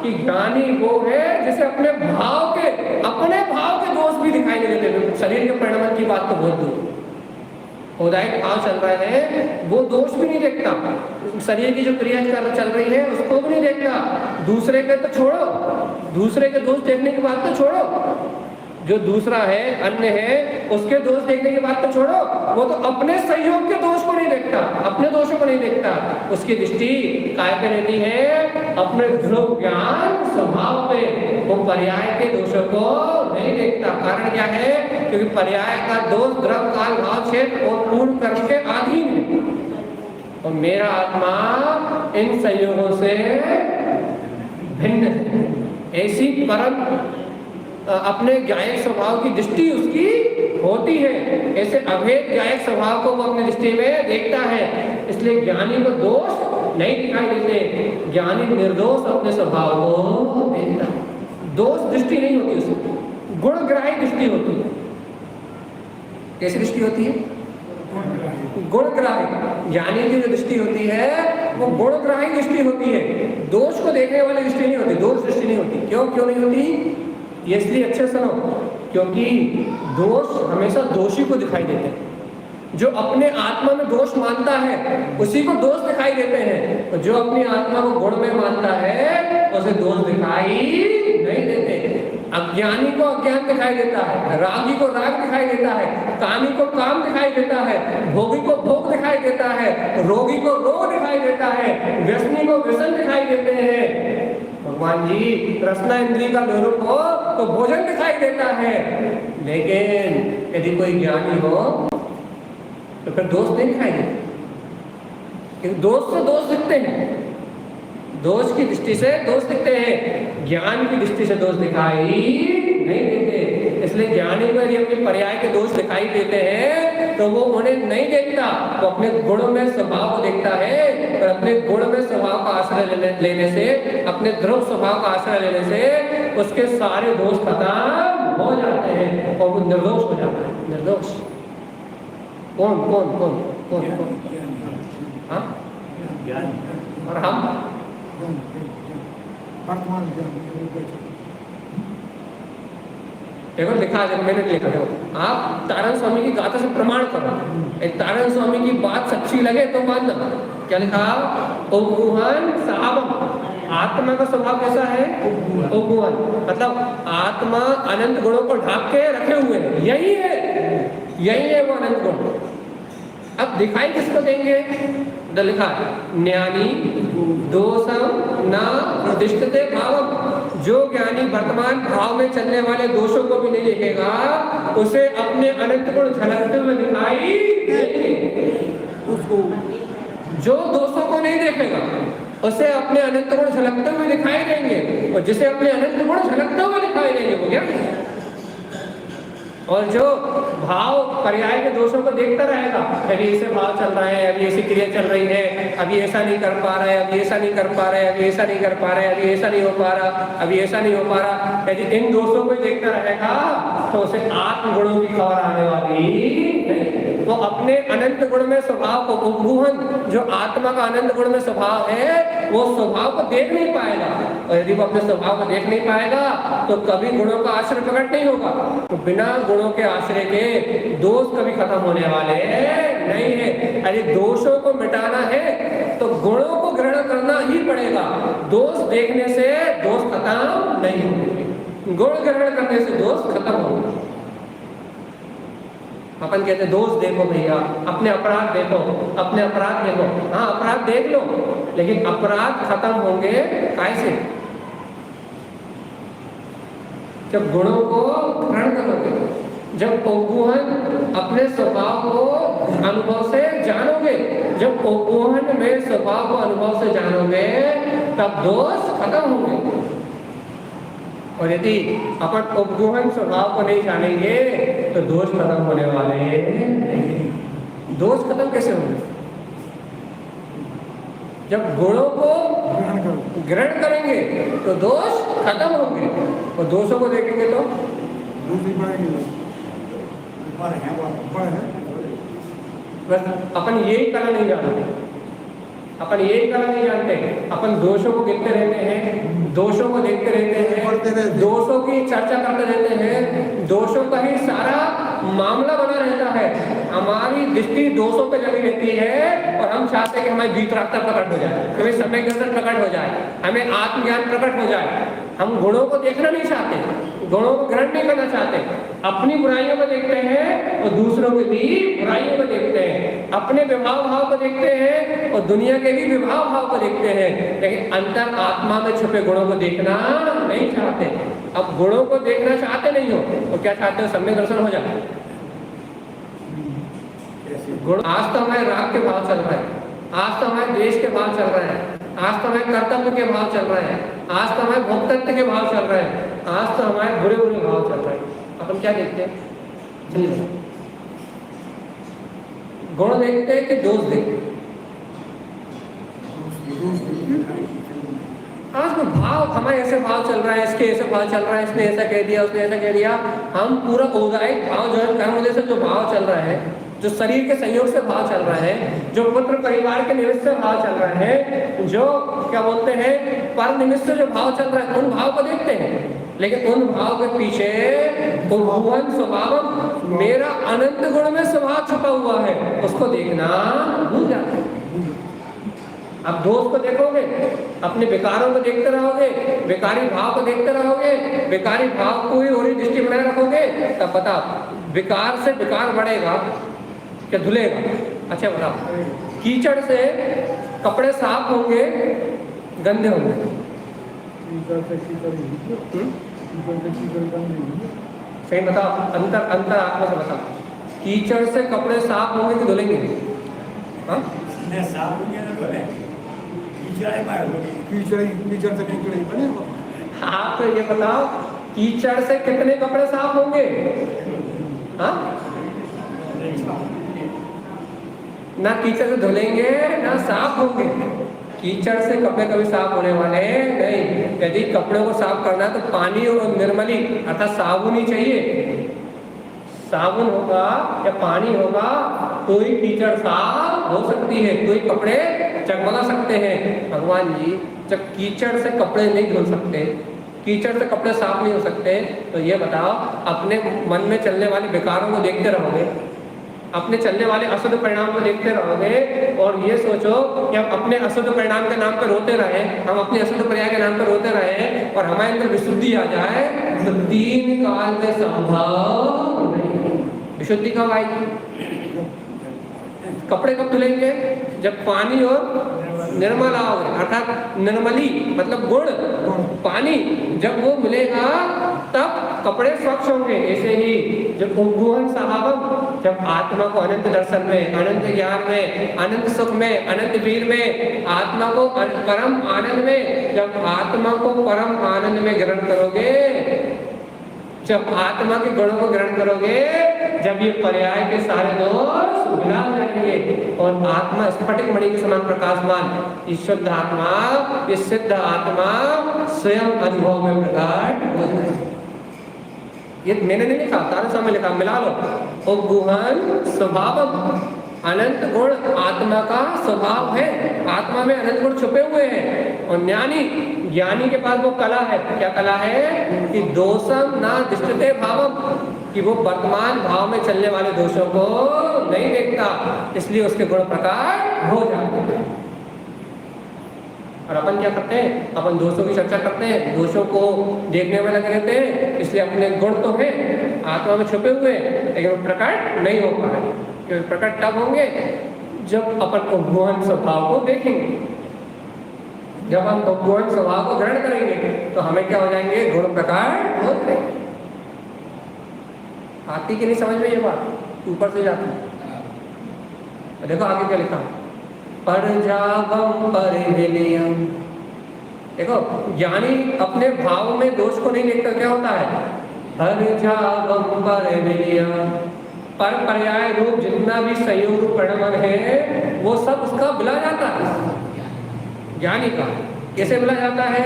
कि ज्ञानी वो है जिसे अपने भाव के दोष भी दिखाई नहीं देते। शरीर के परिणाम की बात तो बहुत दूर, औदायिक भाव चल रहे हैं वो दोष भी नहीं देखता। शरीर की जो क्रिया चल रही है उसको भी नहीं देखता। दूसरे के तो छोड़ो, दूसरे के दोष देखने की बात तो छोड़ो, जो दूसरा है, अन्य है, उसके दोष देखने की बात तो छोड़ो, वो तो अपने सहयोग के दोष को नहीं देखता, अपने दोषों को नहीं देखता। उसकी दृष्टि काय पे रहती है? अपने ध्रुव ज्ञान स्वभाव पे। वो पर्याय के दोषों को नहीं देखता। कारण क्या है? क्योंकि पर्याय का दोष द्रव काल भाव क्षेत्र और पूर्ण कर्म के अधीन है, और मेरा आत्मा इन संयोगों से भिन्न है। ऐसी परम अपने ज्ञायक स्वभाव की दृष्टि उसकी होती है। ऐसे अभेद ज्ञायक स्वभाव को वो अपनी दृष्टि में देखता है। इसलिए ज्ञानी को दोष नहीं दिखाई देते, ज्ञानी निर्दोष अपने स्वभाव को देखता है। दोष दृष्टि नहीं होती उसकी, गुणग्राही दृष्टि होती है। कैसी दृष्टि होती है? गुणग्राही। ज्ञानी की जो दृष्टि होती है वो गुणग्राही दृष्टि होती है, दोष को देखने वाली दृष्टि नहीं होती, दोष दृष्टि नहीं होती। क्यों नहीं होती? ये इसलिए अच्छे सुनो, क्योंकि दोष हमेशा दोषी को दिखाई देते हैं। जो अपने आत्मा में दोष मानता है उसी को दोष दिखाई देते हैं, और जो अपनी आत्मा को गुण में मानता है उसे दोष दिखाई नहीं देते। अज्ञानी को अज्ञान दिखाई देता है, रागी को राग दिखाई देता है, कामी को काम दिखाई देता है, भोगी को भोग दिखाई देता है, रोगी को रोग दिखाई देता है, व्यसनी को व्यसन दिखाई देते हैं। भगवान जी रसना इंद्रिय का निरूप हो तो भोजन दिखाई देता है, लेकिन यदि कोई ज्ञानी हो तो फिर दोष नहीं दिखाई देते। दोष से दोष दिखते हैं, दोष की दृष्टि से दोष दिखते हैं, ज्ञान की दृष्टि से दोष दिखाई नहीं देते। इसलिए ज्ञानी को यदि अपने पर्याय के दोष दिखाई देते हैं तो वो उन्हें नहीं देखता, वो अपने गुण में स्वभाव को देखता है, और अपने गुण में स्वभाव का आश्रय लेने से, अपने ध्रुव स्वभाव का आश्रय लेने से उसके सारे दोष खत्म हो जाते हैं और वो निर्दोष हो जाता है। निर्दोष कौन कौन कौन कौन कौन? हाँ, और हम देखो लिखा है, मैंने लिखा है, आप तारण स्वामी की गाथा से प्रमाण करो। एक तारण स्वामी की बात सच्ची लगे तो मानना। क्या लिखा? उपगुहन साहब, आत्मा का स्वभाव कैसा है? उपगुहन, मतलब आत्मा अनंत गुणों को ढाक के रखे हुए है, यही है वो अनंत गुण। अब दिखाई किसको देंगे? लिखा ज्ञानी दोषम न प्रतिष्ठते भावम, जो ज्ञानी वर्तमान भाव में चलने वाले दोषों को भी नहीं देखेगा उसे अपने अनंत गुण झलकते हुए दिखाई देंगे। उसको जो दोषों को नहीं देखेगा उसे अपने अनंत गुण झलकते हुए दिखाई देंगे, और जिसे अपने अनंत गुण झलकते हुए दिखाई देंगे वो क्या? और जो भाव पर्याय के दोषों को देखता रहेगा, अभी ऐसे भाव चल रहा है, अभी ऐसी क्रिया चल रही है, अभी ऐसा नहीं कर पा रहा है, अभी ऐसा नहीं कर पा रहा है, अभी ऐसा नहीं कर पा रहा है, अभी ऐसा नहीं हो पा रहा, अभी ऐसा नहीं हो पा रहा, यदि इन दोषों को देखता रहेगा तो उसे आत्म गुणों की खबर आने वाली नहीं। वो अपने अनंत गुण में स्वभाव को, उपगुहन जो आत्मा का अनंत गुण में स्वभाव है, वो स्वभाव को देख नहीं पाएगा, और यदि वो अपने स्वभाव को देख नहीं पाएगा तो कभी गुणों का आश्रय प्रकट नहीं होगा। तो बिना गुणों के आश्रय के दोष कभी खत्म होने वाले नहीं है। यदि दोषों को मिटाना है तो गुणों को ग्रहण करना ही पड़ेगा। दोष देखने से दोष खत्म नहीं होंगे, गुण ग्रहण करने से दोष खत्म होंगे। अपन कहते हैं दोष देखो भैया, अपने अपराध देखो, अपने अपराध देखो। हाँ, अपराध देख लो, लेकिन अपराध खत्म होंगे कैसे? जब गुणों को ग्रहण करोगे, जब उपगुहन अपने स्वभाव को अनुभव से जानोगे, जब उपगुहन में स्वभाव को अनुभव से जानोगे तब दोष खत्म होंगे। और यदि अपन उपगुहन स्वभाव को नहीं जानेंगे तो दोष खत्म होने वाले नहीं। दोष खत्म कैसे होंगे? जब गुणों को ग्रहण करेंगे तो दोष खत्म होंगे, और दोषों को देखेंगे तो बस अपन यही कला नहीं जानते, अपन यही कला नहीं जानते। अपन दोषों को गिनते रहते हैं, दोषों को देखते रहते हैं, दोषों की चर्चा करते रहते हैं, दोषों का ही सारा मामला बना रहता है। हमारी दृष्टि दोषों पे लगी रहती है और हम चाहते हैं कि हमारी वितरागता प्रकट हो जाए, हमें सम्यक दर्शन प्रकट हो जाए, हमें आत्मज्ञान प्रकट हो जाए। हम गुणों को देखना नहीं चाहते, गुणों को ग्रहण नहीं करना चाहते, अपनी बुराइयों को देखते हैं और दूसरों की भी बुराइयों को देखते हैं, अपने विभाव भाव को देखते हैं और दुनिया के भी विभाव भाव को देखते हैं, लेकिन अंतर आत्मा में छुपे गुणों को देखना नहीं चाहते। अब गुणों को देखना चाहते नहीं हो तो क्या चाहते हो? सम्यक दर्शन हो जाए। गुण आज तो हमारे राग के भाव चल रहा है, आज तो हमारे द्वेष के भाव चल रहे हैं, आज तो हमारे कर्तव्य के भाव चल रहे हैं, आज तो हमारे भोक्तत्व के भाव चल रहे हैं, आज तो हमारे बुरे बुरे भाव चल रहे हैं। अपन क्या देखते हैं? चलिए, गुण देखते हैं कि दोष देखते हैं? आज में भाव, हमारे ऐसे भाव चल रहा है, इसके ऐसे भाव चल रहा है, इसने ऐसा कह दिया, उसने ऐसा कह दिया। हम पूरा औदायिक भाव जो है कर्म जैसे जो भाव चल रहा है जो शरीर के संयोग से भाव चल रहे हैं, जो पुत्र परिवार के निमित्त से भाव चल रहे हैं, जो क्या बोलते हैं पर निमित्त से जो भाव चल रहा है, उन भाव को देखते हैं। लेकिन उन भाव के पीछे भगवान स्वभाव मेरा अनंत गुण में स्वभाव छुपा हुआ है, उसको देखना भूल जाते हैं। अब दोष को देखोगे, अपने विकारों को देखते रहोगे, विकारी भाव को देखते रहोगे, विकारी भाव को ही और दृष्टि बनाए रखोगे, तब बताओ विकार से विकार बढ़ेगा क्या धुलेगा? अच्छा बताओ, कीचड़ से कपड़े साफ होंगे गंदे होंगे? सही बताओ, अंतर आत्मा से बताओ, कीचड़ से कपड़े साफ होंगे कि धुलेंगे? हाँ साफ हो गया ना बोले कीचड़ से कीचड़ ही बने। आप तो ये बताओ कीचड़ से कितने कपड़े साफ होंगे? हाँ ना कीचड़ से धुलेंगे ना साफ होंगे। कीचड़ से कपड़े कभी साफ होने वाले नहीं। यदि कपड़ों को साफ करना है तो पानी और निर्मली अर्थात साबुन ही चाहिए। साबुन होगा या पानी होगा तो ही कीचड़ साफ हो सकती है, तो ही कपड़े चमका सकते हैं। भगवान जी जब कीचड़ से कपड़े नहीं धुल सकते, कीचड़ से कपड़े साफ नहीं हो सकते, तो ये बताओ अपने मन में चलने वाले विकारों को देखते रहोगे, अपने चलने वाले अशुद्ध परिणाम को देखते रहोगे और ये सोचो कि हम अपने अशुद्ध परिणाम के नाम पर रोते रहे, हम अपने अशुद्ध पर्याय के नाम पर रोते रहे और हमारे अंदर विशुद्धि आ जाए तो 3 काल में संभव नहीं। विशुद्धि कब आएगी? कपड़े कब धुलेंगे? जब पानी और निर्मल आओगे, अर्थात निर्मली मतलब गुण, पानी जब वो मिलेगा तब कपड़े स्वच्छ होंगे। ऐसे ही जब उपगुहन स्वभाव, जब आत्मा को अनंत दर्शन में, अनंत ज्ञान में, अनंत सुख में, अनंत वीर में, आत्मा को परम आनंद में, जब आत्मा को परम आनंद में ग्रहण करोगे, जब आत्मा के गुणों को ग्रहण करोगे, जब ये पर्याय के सारे दोष भुला जाएंगे और आत्मा स्फटिक मणि के समान प्रकाशमान, ये शुद्ध आत्मा, ये सिद्ध आत्मा स्वयं अनुभव में प्रकट हो जाएगी। ये मैंने नहीं लिखा, तारा सामने लिखा, मिला लो। उपगुहन स्वभाव, अनंत गुण आत्मा का स्वभाव है, आत्मा में अनंत गुण छुपे हुए हैं। और ज्ञानी के पास वो कला है, क्या कला है कि दोषम ना दृष्टते भावम, कि वो वर्तमान भाव में चलने वाले दोषों को नहीं देखता, इसलिए उसके गुण प्रकट हो जाते हैं। और अपन क्या करते हैं? अपन दोषों की चर्चा करते हैं, दोषों को देखने में लगे रहते हैं, इसलिए अपने गुण तो हैं आत्मा में छुपे हुए, लेकिन वो प्रकट नहीं हो पा रहे। क्योंकि प्रकट तब होंगे जब अपन उपगुहन स्वभाव को देखेंगे। जब हम उपगुहन स्वभाव को ग्रहण करेंगे तो हमें क्या हो जाएंगे? गुण प्रकट हो जाएंगे। आती कि नहीं समझ में ये बात? ऊपर से जाती है। देखो आगे क्या लिखा, परजागम परिविलियम। देखो ज्ञानी अपने भाव में दोष को नहीं देखता, क्या होता है? परजागम परिविलियम, पर पर्याय रूप जितना भी संयोग रूप परिणाम है वो सब उसका भुला जाता है। ज्ञानी का कैसे भुला जाता है?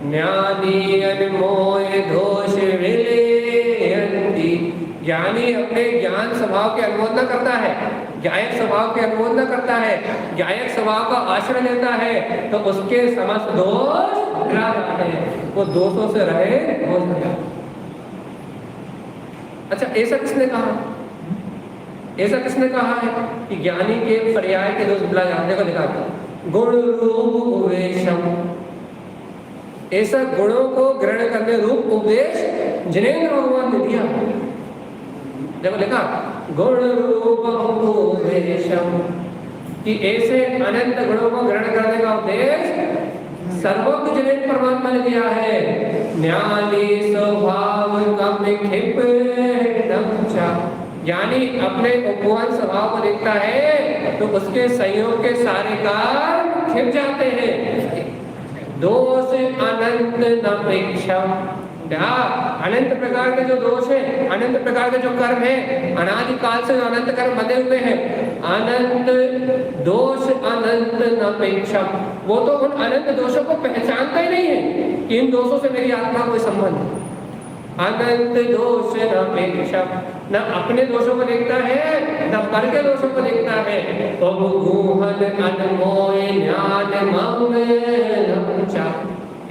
ज्ञानी अनमोय दोष विलेयन्ति। ज्ञानी अपने ज्ञान स्वभाव की अनुमोदना करता है, ज्ञायक स्वभाव की अनुमोदना करता है, ज्ञायक स्वभाव का आश्रय लेता है, तो उसके समस्त दोष भुला जाते हैं, वो दोषों से रहे हो जाए। अच्छा ऐसा किसने कहा? ऐसा किसने कहा है कि ज्ञानी के पर्याय के दोष भुला जाने को दिखाता? गुण रूप उपदेशम, ऐसा गुणों को ग्रहण करने रूप उपदेश जिनेंद्र भगवान ने दिया। देखो लिखा गुण रूप उपदेशम, कि ऐसे अनंत गुणों को ग्रहण करने का उपदेश सर्वज्ञ जिनेंद्र परमात्मा ने दिया है। ज्ञानी स्वभाव कम क्षिप ज्ञानी अपने उपगुहन स्वभाव को देखता है तो उसके संयोग के सारे कार्य छिप जाते हैं। दोष अनंत नपेक्षम, अनंत प्रकार के जो दोष है, अनंत प्रकार के जो कर्म है, अनादिकाल से जो अनंत कर्म बने हुए हैं, अनंत दोष अनंत नपेक्षम, वो तो उन अनंत दोषों को पहचानता ही नहीं है कि इन दोषों से मेरी आत्मा कोई संबंध है। अनंत दोष नपेक्षम, न अपने दोषों को देखता है न पर के दोषों को देखता है। गुहन अनमोय ज्ञान ममचा,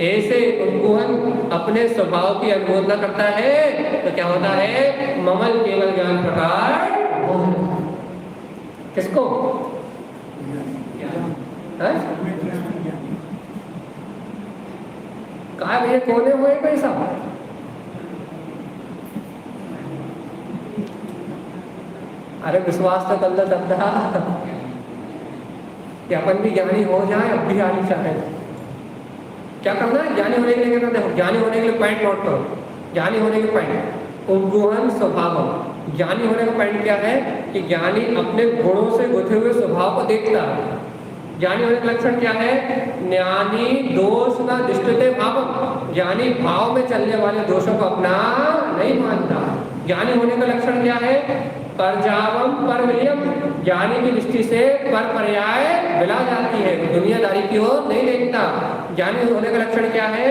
ऐसे गुहन अपने स्वभाव की अनुमोदना करता है तो क्या होता है, ममल केवल ज्ञान प्रकार। किसको? कहा भैया कोने हुए पैसा? अरे विश्वास तो कर लो तब कि अपन भी ज्ञानी हो जाए, अब भी आनी चाहे। क्या करना है ज्ञानी होने के लिए? क्या करना है? ज्ञानी होने के लिए पॉइंट नोट करो। ज्ञानी होने के पॉइंट उद्गोहन स्वभाव। ज्ञानी होने का पॉइंट क्या है कि ज्ञानी अपने गुणों से गुथे हुए स्वभाव को देखता है। ज्ञानी होने का लक्षण क्या है? ज्ञानी दोष न दृष्टते भाव, ज्ञानी भाव में चलने वाले दोषों को अपना नहीं मानता। ज्ञानी होने का लक्षण क्या है? परजावम पर विलियम, ज्ञानी की दृष्टि से पर पर्याय मिला जाती है, दुनियादारी की ओर नहीं देखता। ज्ञानी होने का लक्षण क्या है?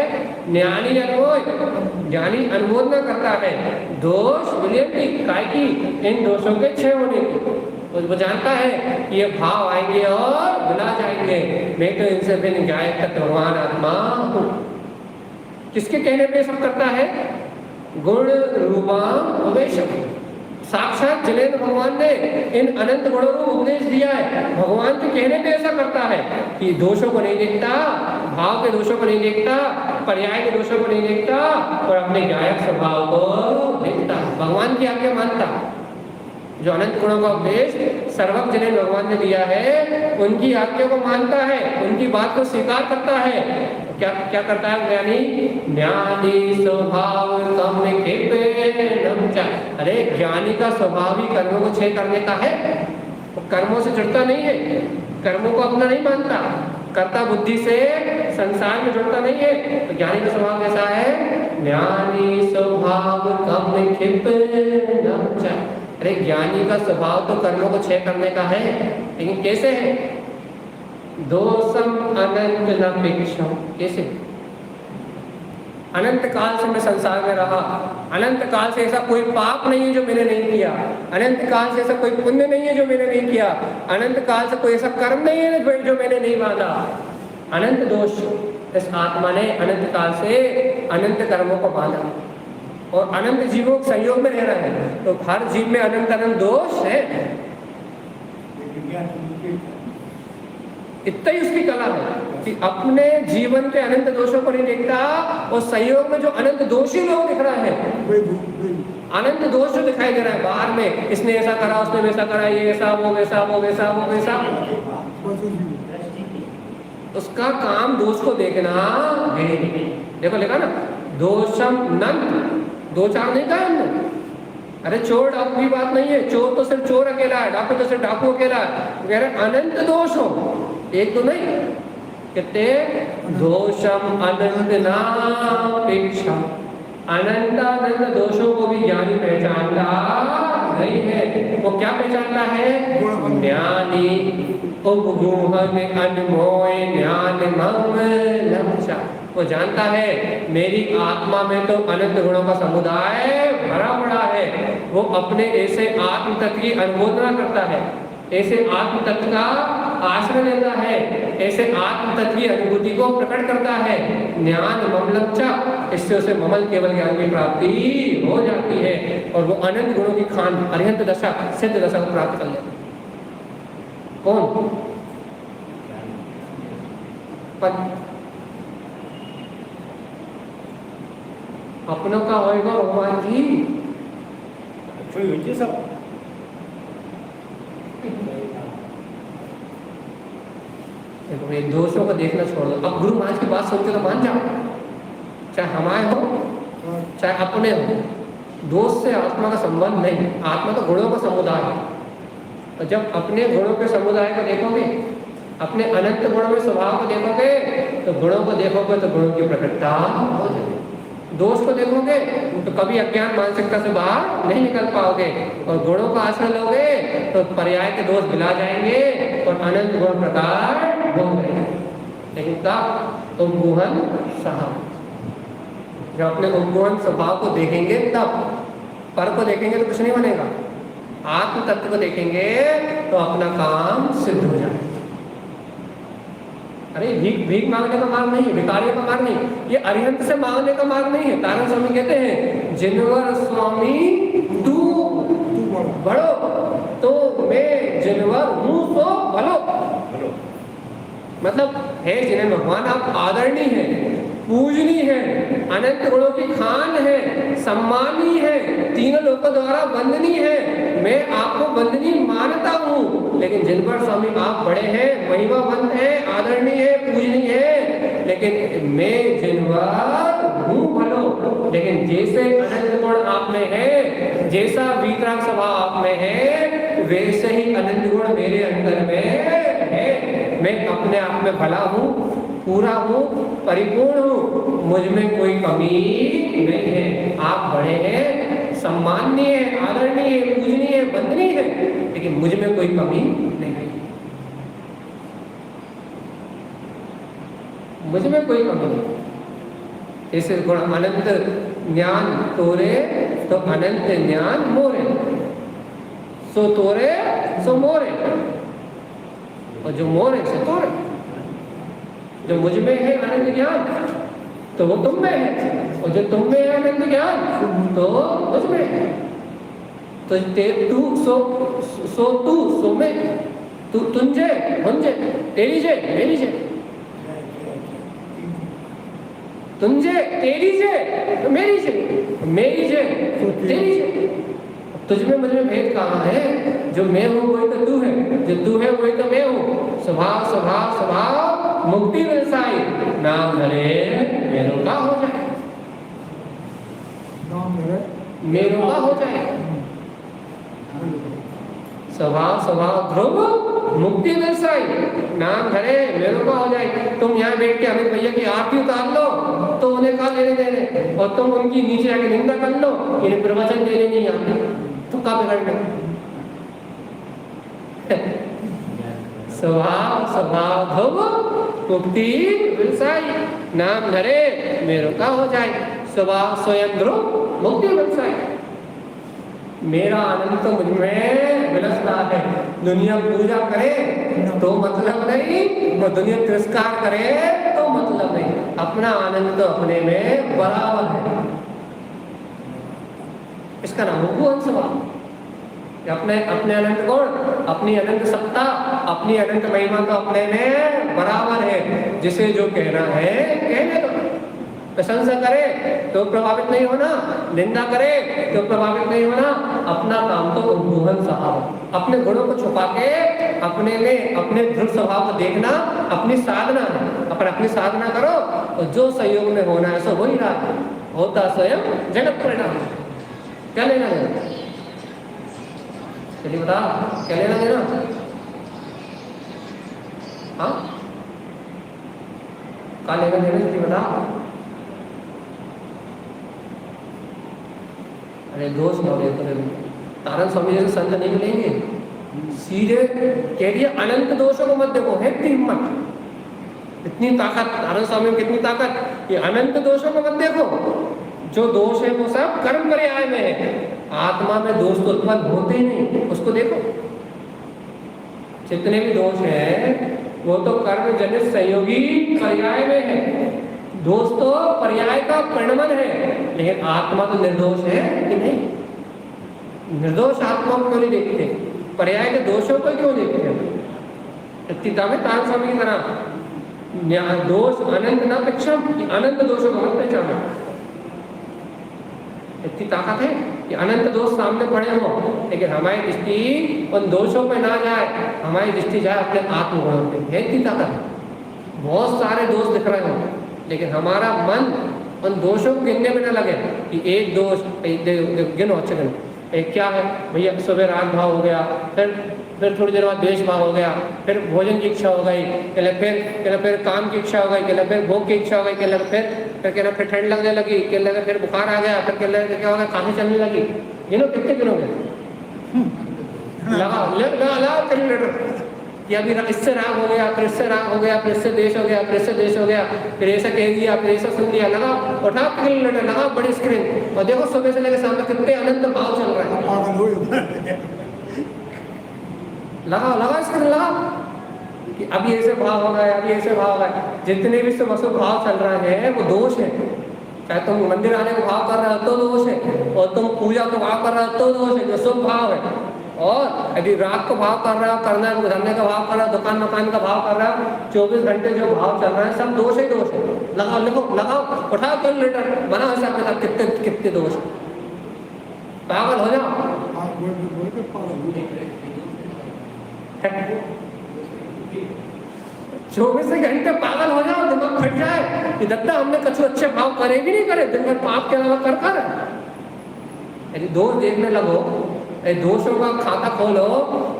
ज्ञानी अनुमोद, ज्ञानी अनुमोदना करता है दोष विलियम की, काय की, इन दोषों के क्षय होने की। वो जानता है कि ये भाव आएंगे और भुला जाएंगे, मैं तो इनसे बिन गाय तत्ववान आत्मा हूँ। किसके कहने पे सब करता है? गुण रूपाम उपदेशम, साक्षात जिनेन्द्र भगवान ने इन अनंत गुणों को उपदेश दिया है। भगवान के कहने पे ऐसा करता है कि दोषों को नहीं देखता, भाव के दोषों को नहीं देखता, पर्याय के दोषों को नहीं देखता और अपने गायक स्वभाव को देखता। भगवान की आज्ञा मानता। जो अनंत गुणों का उपदेश सर्वज्ञ जिनेन्द्र भगवान ने दिया है, उनकी आज्ञा को मानता है, उनकी बात को स्वीकार करता है। क्या क्या करता है ज्ञानी? ज्ञानी स्वभाव कम नमचा, अरे ज्ञानी का स्वभाव ही कर्मों को क्षय करने का है। वो कर्मों से जुड़ता नहीं है, कर्मों को अपना नहीं मानता, कर्ता बुद्धि से संसार में जुड़ता नहीं है। तो ज्ञानी का स्वभाव कैसा है? ज्ञानी स्वभाव कम नमचा, अरे ज्ञानी का स्वभाव तो कर्मों को क्षय करने का है, लेकिन कैसे है? दोषम अनंत नपेक्षम, कैसे? अनंत काल से मैं संसार में रहा, अनंत काल से ऐसा कोई पाप नहीं है जो मैंने नहीं किया, अनंत काल से ऐसा कोई पुण्य नहीं है जो मैंने नहीं किया, अनंत काल से कोई ऐसा कर्म नहीं है जो मैंने नहीं बांधा। अनंत दोष इस आत्मा ने अनंत काल से अनंत कर्मों को बांधा और अनंत जीवों के संयोग में रह रहा है। तो हर जीव में अनंत अनंत दोष है, इतना ही उसकी कला है कि अपने जीवन के अनंत दोषों को नहीं देखता और संयोग में जो अनंत दोषी लोग दिख रहा है, अनंत दोष जो दिखाई दे रहा है बाहर में, इसने ऐसा करा, उसने वैसा करा, ये ऐसा, वो वैसा, वो वैसा, वो वैसा, उसका काम दोष को देखना है। देखो लिखा ना, दोषम नंद, दो चार नहीं कहा हमने। अरे चोर डाकू की बात नहीं है, चोर तो सिर्फ चोर अकेला है, डाकू तो सिर्फ डाकू अकेला है। कह रहे अनंत दोष हो, एक तो नहीं, कहते दोषम अनंत नापेक्षा, अनंत अनंत दोषों को भी ज्ञानी पहचानता नहीं है। वो क्या पहचानता है? ज्ञानी उपगुहन अनमोय ज्ञान लक्ष्य, वो जानता है मेरी आत्मा में तो अनंत गुणों का समुदाय भरा पड़ा है। वो अपने ऐसे आत्म तत्व की अनुमोदना करता है, ऐसे आत्म तत्व का आश्रय लेता है, ऐसे आत्म तत्व की अनुभूति को प्रकट करता है। ज्ञान ममलक्षा, इससे उसे ममल केवल ज्ञान की प्राप्ति हो जाती है और वो अनंत गुणों की खान अरिहंत दशा सिद्ध दशा को प्राप्त कर लेता है। कौन? अपनों का होएगा भगवान जी। सब देखो ये दोषों को देखना छोड़ दो। अब गुरु महाराज की बात सुनते तो मान जाओ, चाहे हमारे हो चाहे अपने हो, दोष से आत्मा का संबंध नहीं। आत्मा तो गुणों का समुदाय है। और जब अपने गुणों के समुदाय को देखोगे, अपने अनंत गुणों में स्वभाव को देखोगे, तो गुणों को देखोगे तो गुणों की प्रकटता हो जाएगी। दोष को देखोगे तो कभी अज्ञान मानसिकता से बाहर नहीं निकल पाओगे और गुणों का आश्रय लोगे तो पर्याय के दोष भिला जाएंगे और अनंत गुण प्रकार हो जाएंगे। लेकिन तब तुम गुहन सहा जब अपने उपगुण स्वभाव को देखेंगे तब, पर को देखेंगे तो कुछ नहीं बनेगा। आत्म तत्व को देखेंगे तो अपना काम सिद्ध हो जाएगा। अरे भीख भीख मांगने का मार्ग नहीं है, भिखारियों का मार्ग नहीं, ये अरिहंत से मांगने का मार्ग नहीं है। तारण स्वामी कहते हैं जिनवर स्वामी तू बड़ो, तो मैं जिनवर हूँ तो भलो। मतलब है जिन्हें भगवान आप आदरणीय है, पूजनीय है, अनंत गुणों की खान है, सम्मानी है, तीनों लोगों द्वारा वंदनीय है, मैं आपको वंदनीय मानता हूँ। लेकिन जिन पर स्वामी आप बड़े हैं, महिमावंत है, आदरणीय है, पूजनीय है, लेकिन मैं जिनवर हूँ भलो। लेकिन जैसे अनंत गुण आप में है, जैसा वीतराग स्वभाव आप में है, वैसे ही अनंत गुण मेरे अंदर में है। मैं अपने आप में भला हूँ, पूरा हूँ, परिपूर्ण हूँ, मुझ में कोई कमी नहीं है। आप बड़े हैं, सम्माननीय है, आदरणीय है, पूजनीय है, वंदनीय है, लेकिन मुझ में कोई कमी नहीं है। मुझ में कोई कमी नहीं। इस गुण अनंत ज्ञान तोरे तो अनंत ज्ञान मोरे, सो तोरे सो मोरे, और जो मोरे सो तोरे। जो मुझ में है अनंत ज्ञान तो वो तुम में है, और जो तुम में है अनंत ज्ञान तो मुझ में है। तो तू सो तू सो मैं, तू तुंजे मुंजे, तेरी जे मेरी जे, तुंजे तेरी जे मेरी जे, मेरी जे तेरी जे। तुझमें मुझमें भेद कहाँ है? जो मैं हूँ वही तो तू है, जो तू है वही तो मैं हूँ। स्वभाव स्वभाव स्वभाव मुक्ति व्यवसायी, नाम धरे मेरो का हो जाए, मेरो का हो जाए। स्वभाव स्वभाव ध्रुव मुक्ति व्यवसायी, नाम धरे मेरो का हो जाए। तुम यहाँ बैठ के अमित भैया की आरती उतार लो तो उन्हें कहा लेने देने, और तुम उनकी नीचे आके निंदा कर लो, इन्हें प्रवचन देने नहीं आते तो का बिगड़ना। स्वभाव स्वभाव ध्रुव मुक्ति व्यवसायी, नाम धरे मेरो का हो जाए। स्वभाव स्वयं ध्रुव मुक्ति व्यवसायी। मेरा आनंद तो मुझ में विलसता है। दुनिया पूजा करे तो मतलब नहीं, और दुनिया तिरस्कार करे तो मतलब नहीं। अपना आनंद तो अपने में बराबर है। इसका नाम उपगुण स्वभाव। अपने अपने अनंत गुण, अपनी अनंत सत्ता, अपनी अनंत महिमा तो अपने में बराबर है। जिसे जो कहना है कहने दो। प्रशंसा करे तो प्रभावित नहीं होना, निंदा करे तो प्रभावित नहीं होना। अपना काम तो उपगुण स्वभाव। अपने गुणों को छुपा के अपने में अपने दृढ़ स्वभाव को देखना अपनी साधना है। अपनी साधना करो और जो सहयोग में होना है सो हो ही रहा है। होता स्वयं जगत परिणाम। क्या लेना देना? चलिए बता, क्या लेना देना? हाँ, क्या लेना देना? चलिए बता। अरे दोष भाव तारण स्वामी जैसे संत नहीं मिलेंगे। सीधे कह दिया अनंत दोषों को मत देखो, है इतनी हिम्मत, इतनी ताकत तारण स्वामी में, कितनी ताकत। ये अनंत दोषों को मत देखो, जो दोष है वो सब कर्म पर्याय में है। आत्मा में दोष तो उत्पन्न होते ही नहीं, उसको देखो। जितने भी दोष हैं वो तो कर्म जनित संयोगी पर्याय में है। दोष तो पर्याय का परिणमन है, लेकिन आत्मा तो निर्दोष है कि नहीं? निर्दोष आत्मा को क्यों नहीं देखते? पर्याय के दोषों को क्यों देखते हैं? इत्तिता में तारण स्वामी की तरह दोष अनंत न पक्षम, अनंत दोषों को मत पहचानो। इतनी ताकत है कि अनंत दोष सामने पड़े हो, लेकिन हमारी दृष्टि उन दोषों पे ना जाए, हमारी दृष्टि जाए अपने आत्मगुणों पे। है इतनी ताकत। बहुत सारे दोष दिख रहे हो, लेकिन हमारा मन उन दोषों को गिनने में न लगे कि एक दोष गिनो, अच्छे गिनो। एक क्या है भैया, सुबह राग भाव हो गया, फिर थोड़ी देर बाद द्वेष भाव हो गया, फिर भोजन की इच्छा हो गई, फिर काम की इच्छा हो गई, फिर भोग की इच्छा हो गई, फिर ठंड लगने लगी, फिर बुखार आ गया, फिर क्या हो गया, काफी चलने लगी। गिनो, कितने गिनोगे? लगा कैलकुलेटर। कि अभी इससे राग हो गया, फिर इससे राग हो गया, फिर इससे देश हो गया, फिर इससे देश हो गया, फिर ऐसा कह दिया, फिर ऐसा सुन लिया, लगाओ उठा कैलकुलेटर, लगाओ बड़ी स्क्रीन और देखो सुबह से लेकर शाम तक कितने अनंत भाव चल रहे हैं। लगाओ लगाओ स्क्रीन लगाओ कि अभी ऐसे भाव हो गए, अभी ऐसे भाव हो गए। जितने भी शुभ अशुभ भाव चल रहे हैं वो दोष है। चाहे तुम मंदिर आने का भाव कर रहे हो तो दोष है, और तुम पूजा का भाव कर रहे हो तो दोष है, जो शुभ भाव है। और यदि राग का भाव कर रहा हो, करना धरने का भाव कर रहा हो, दुकान मकान का भाव कर रहा हो, 24 घंटे जो भाव चल रहा है सब दोष ही दोष है। लगाओ लिखो, लगाओ उठाओ कैलकुलेटर, बनाओ हिसाब किताब कितने कितने दोष, पागल हो जाओ। 24 घंटे पागल हो जाओ, दिमाग फट जाए कि दत्ता हमने कुछ अच्छे भाव करे भी नहीं करे, दिन भर पाप के अलावा कर यदि दोष देखने लगो, दोषों का खाता खोलो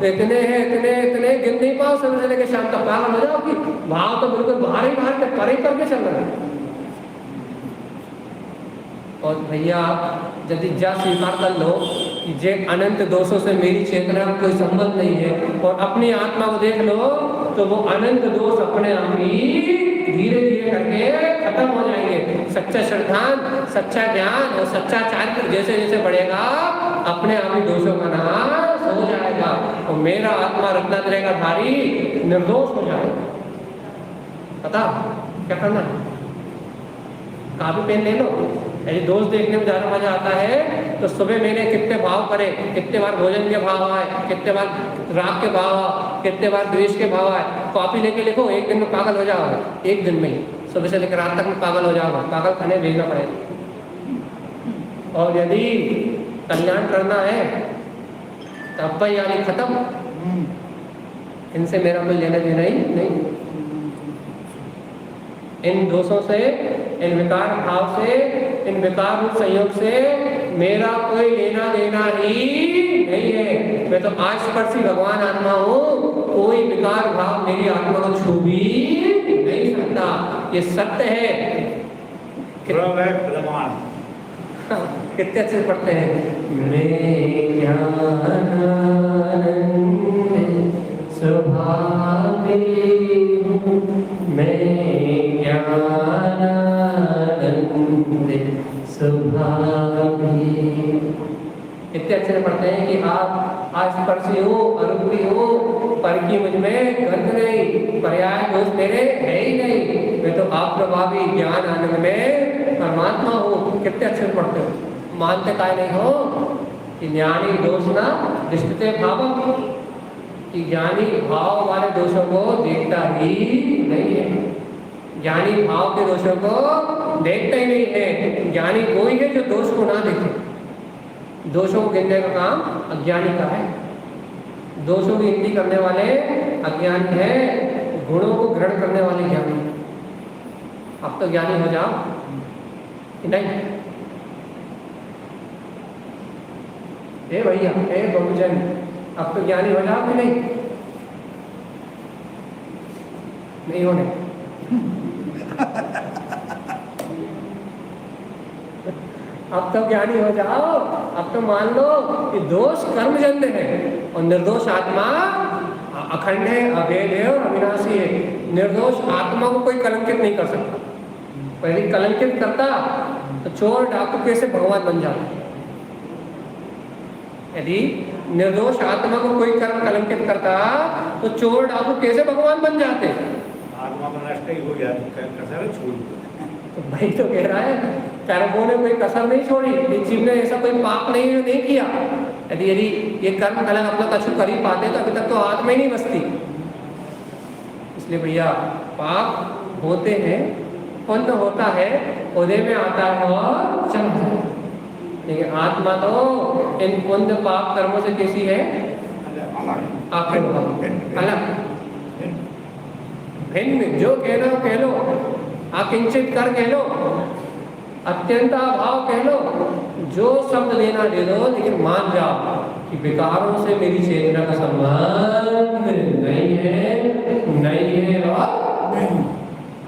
तो इतने हैं, इतने इतने गिन नहीं पाओ, समझ लेके शाम तक पागल हो जाओ कि भाव तो बिल्कुल बाहर ही बाहर के परे करके चल रहे हैं। और भैया यदि जा स्वीकार कर लो कि जे अनंत दोषों से मेरी चेतना का कोई संबंध नहीं है, और अपनी आत्मा को देख लो तो वो अनंत दोष अपने आप ही धीरे धीरे करके खत्म हो जाएंगे। सच्चा श्रद्धान, सच्चा ज्ञान और सच्चा चारित्र जैसे जैसे बढ़ेगा अपने आप ही दोषों का नाश हो जाएगा, और मेरा आत्मा रत्नात्रय का धारी निर्दोष हो जाएगा। पता क्या करना, कापी पेन ले लो। यदि दोष देखने में ज़्यादा मजा आता है तो सुबह मैंने कितने भाव करे, कितने बार भोजन के भाव आए, कितने बार राग के भाव आए, कितने बार द्वेष के भाव आए, कॉपी लेके लिखो, एक दिन में पागल हो जाओगे। एक दिन में ही सुबह से लेकर रात तक में पागल हो जाओगे, पागल खाने भेजना पड़ेगा। और यदि कल्याण करना है तो अब यानी खत्म, इनसे मेरा कोई लेना देना ही नहीं। इन दोषों से, इन विकार भाव से, इन विकार रूप संयोग से मेरा कोई लेना देना ही नहीं है। मैं तो आस्पर्शी भगवान आत्मा हूँ, कोई विकार भाव मेरी आत्मा को छू भी नहीं सकता। ये सत्य है। कितने अच्छे पढ़ते हैं, मैं ज्ञानानंद स्वभावे हूँ, मैं ज्ञानानंद स्वभावे। इतने अच्छे से पढ़ते हैं कि आप आस्पर्शी हो, अरूपी हो, पर की मुझ में गंध नहीं, पर्याय दोष मेरे है ही नहीं। मैं तो आप प्रभावी ज्ञान आनंद में परमात्मा हो। कितने अच्छे से पढ़ते हो, मानते काय नहीं हो कि ज्ञानी दोष ना दृष्टते भावक, कि ज्ञानी भाव वाले दोषों को देखता ही नहीं है। ज्ञानी भाव के दोषों को देखता ही नहीं है। ज्ञानी कोई है जो दोष को ना देखे। दोषों को गिनने का काम अज्ञानी का है। दोषों की गिनती करने वाले अज्ञानी है, गुणों को ग्रहण करने वाले ज्ञानी है। अब तो ज्ञानी हो जाओ कि नहीं? ए भैया, ए बहुजन, अब तो ज्ञानी हो जाओ कि नहीं? नहीं होने। अब तो ज्ञानी हो जाओ। अब तो मान लो कि दोष कर्मजन्य है और निर्दोष आत्मा अखंड है, अभेद है और अविनाशी है। निर्दोष आत्मा को कोई कलंकित नहीं कर सकता। यदि कलंकित करता तो चोर डाकू कैसे भगवान बन जाता? यदि निर्दोष आत्मा को कोई कर्म कलंकित करता तो चोर डाकू कैसे भगवान बन जाते? आत्मा का नष्ट ही हो गया, कसर छोड़। तो भाई तो कह रहा है कर्मों ने कोई कसर नहीं छोड़ी, इस जीव ने ऐसा कोई पाप नहीं किया। यदि ये कर्म कलंक अपना कछु कर ही पाते तो अभी तक तो आत्मा ही नहीं बसती। इसलिए भैया पाप होते हैं, पुण्य होता है, उदय में आता है और चल जाता है। लेकिन आत्मा तो इन पुण्य पाप कर्मों से कैसी है? आप अलग, भिन्न। जो कहना कह लो, अकिंचित कर कह लो, अत्यंत अभाव कह लो, जो शब्द लेना ले लो, लेकिन मान जाओ कि विकारों से मेरी चेतना का संबंध नहीं है, नहीं है और नहीं।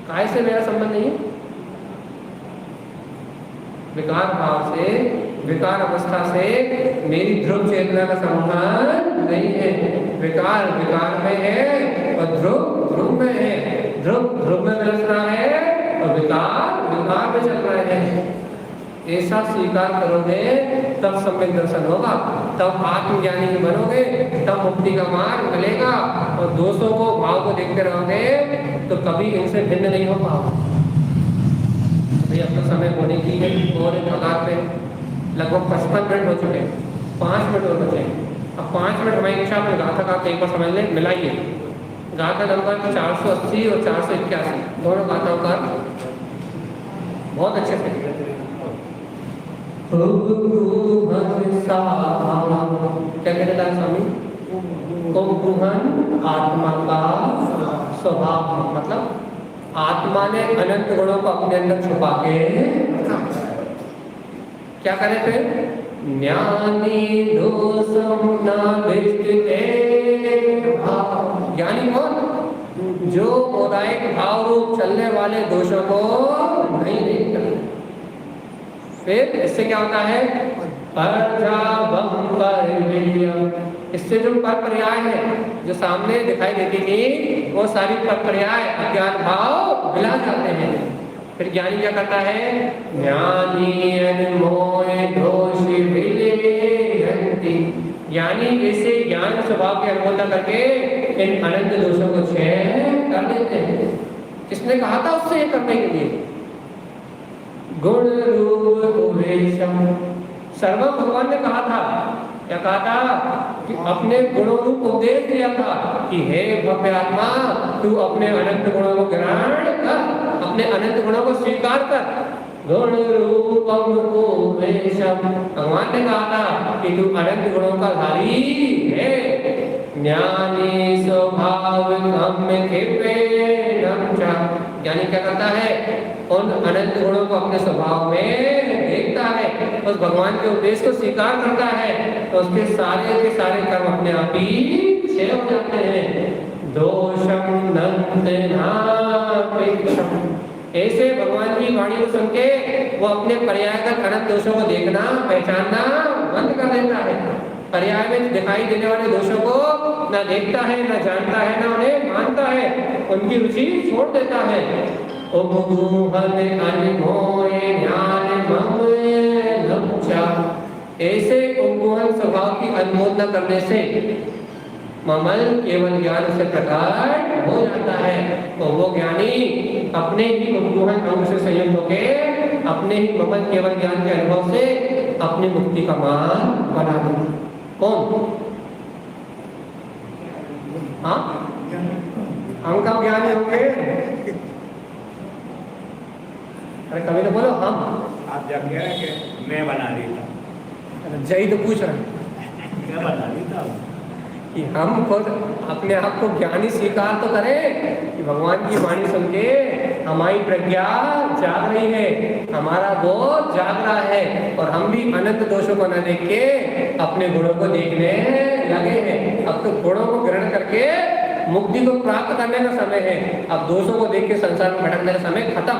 काय से मेरा संबंध नहीं है? विकार भाव से विकार अवस्था से मेरी ध्रुव चेतना का संबंध नहीं है। विकार विकार में है और ध्रुव ध्रुव में है। ध्रुव ध्रुव में विलस रहा है और विकार विकार में चल रहा है। ऐसा स्वीकार करोगे तब सम्यक दर्शन होगा, तब आत्मज्ञानी बनोगे, तब मुक्ति का मार्ग मिलेगा। और दोषों को भाव को देखते रहोगे तो कभी इनसे भिन्न नहीं हो पाओगे। भाई अब तो समय होने की है और एक कगार पे लगभग 55 मिनट हो चुके हैं, 5 मिनट और बचे। अब 5 मिनट हमारी इच्छा में गाथा का एक बार समझ लें, मिलाइए। गाथा नंबर 480 और 481 दोनों गाथाओं का बहुत अच्छे से। क्या कहते हैं स्वामी? उपगुहन आत्मा का स्वभाव, मतलब आत्मा ने अनंत गुणों को अपने अंदर छुपा के क्या करे थे? ज्ञानी दोषम न दृष्टिते। ज्ञानी कौन? जो औदायिक भाव रूप चलने वाले दोषों को नहीं देखता। फिर इससे क्या होता है? इससे जो पर पर्याय है जो सामने दिखाई देती थी वो सारी पर पर्याय अज्ञान भाव मिला जाते हैं। फिर ज्ञानी क्या करता है? ज्ञानी अनमोय दोषी विलेहन्ति। ज्ञानी ऐसे ज्ञान स्वभाव के अनुभव करके इन अनंत दोषों को क्षय कर देते हैं। किसने कहा था उससे ये करने के लिए? गुण रूप उपदेशम। सर्व भगवान ने कहा था, क्या कहा था? कि अपने गुणों रूप उपदेश दिया था कि हे भव्य आत्मा, तू अपने अनंत गुणों को ग्रहण कर, अपने अनंत गुणों को स्वीकार कर। गुण रूपम उपदेशम। भगवान ने कहा था कि तू अनंत गुणों का धारी है। ज्ञानी स्वभाव ज्ञानी क्या करता है? उन अनंत गुणों को अपने स्वभाव में देखता है, उस भगवान के उपदेश को स्वीकार करता है, तो उसके सारे के सारे कर्म अपने आप ही क्षय हो जाते हैं। दोषम ऐसे भगवान की वाणी को सुन के वो अपने पर्यायगत अनंत दोषों को देखना पहचानना बंद कर देता है। पर्याय में दिखाई देने वाले दोषों को ना देखता है, ना जानता है, ना उन्हें मानता है, उनकी रुचि छोड़ देता है। ऐसे उपगुहन स्वभाव की अनुमोदना करने से ममल केवल ज्ञान से प्रकट हो जाता है। तो वो ज्ञानी अपने ही उपगुहन अंग से संयुक्त होकर अपने ही ममल केवल ज्ञान के अनुभव से अपनी मुक्ति का मार्ग बना देता। कौन? हाँ, हम का ज्ञान होंगे। अरे कभी तो बोलो हम। आप जब कह रहे कि मैं बना रही था, जय तो पूछ रहे क्या बना रही था कि हम खुद अपने आप को ज्ञानी स्वीकार तो करें कि भगवान की वाणी सुन के हमारी प्रज्ञा जाग रही है, हमारा बोध जाग रहा है, और हम भी अनंत दोषों को न देख के अपने गुणों को देखने लगे हैं। अब तो गुणों को ग्रहण करके मुक्ति को प्राप्त करने का समय है। अब दोषों को देख के संसार में भटकने का समय खत्म।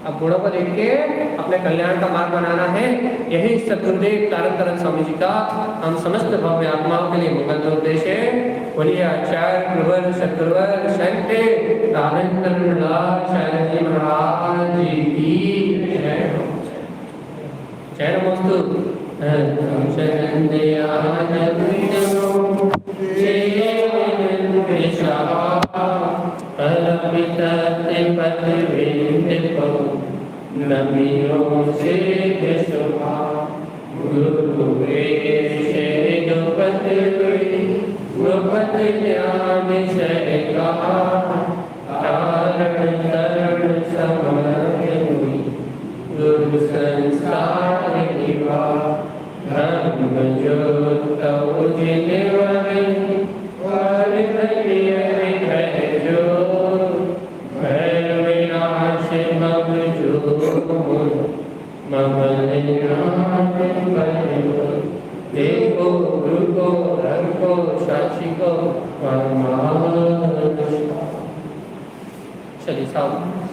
अब गुणों को देख के अपने कल्याण का मार्ग बनाना है। यही सद्गुरुदेव तारक स्वामी जी का हम समस्त भव्य आत्माओं के लिए मंगल उद्देश्य है। बोलिए आचार्य प्रवर सद्गुरुवर संते रामेंद्र दास जी महाराज की जय। जय नमोस्तु। नमियों से ज्ञान गुरु संसार धर्म देखो गुरु को धर्म को साक्षी को चलिए साहब।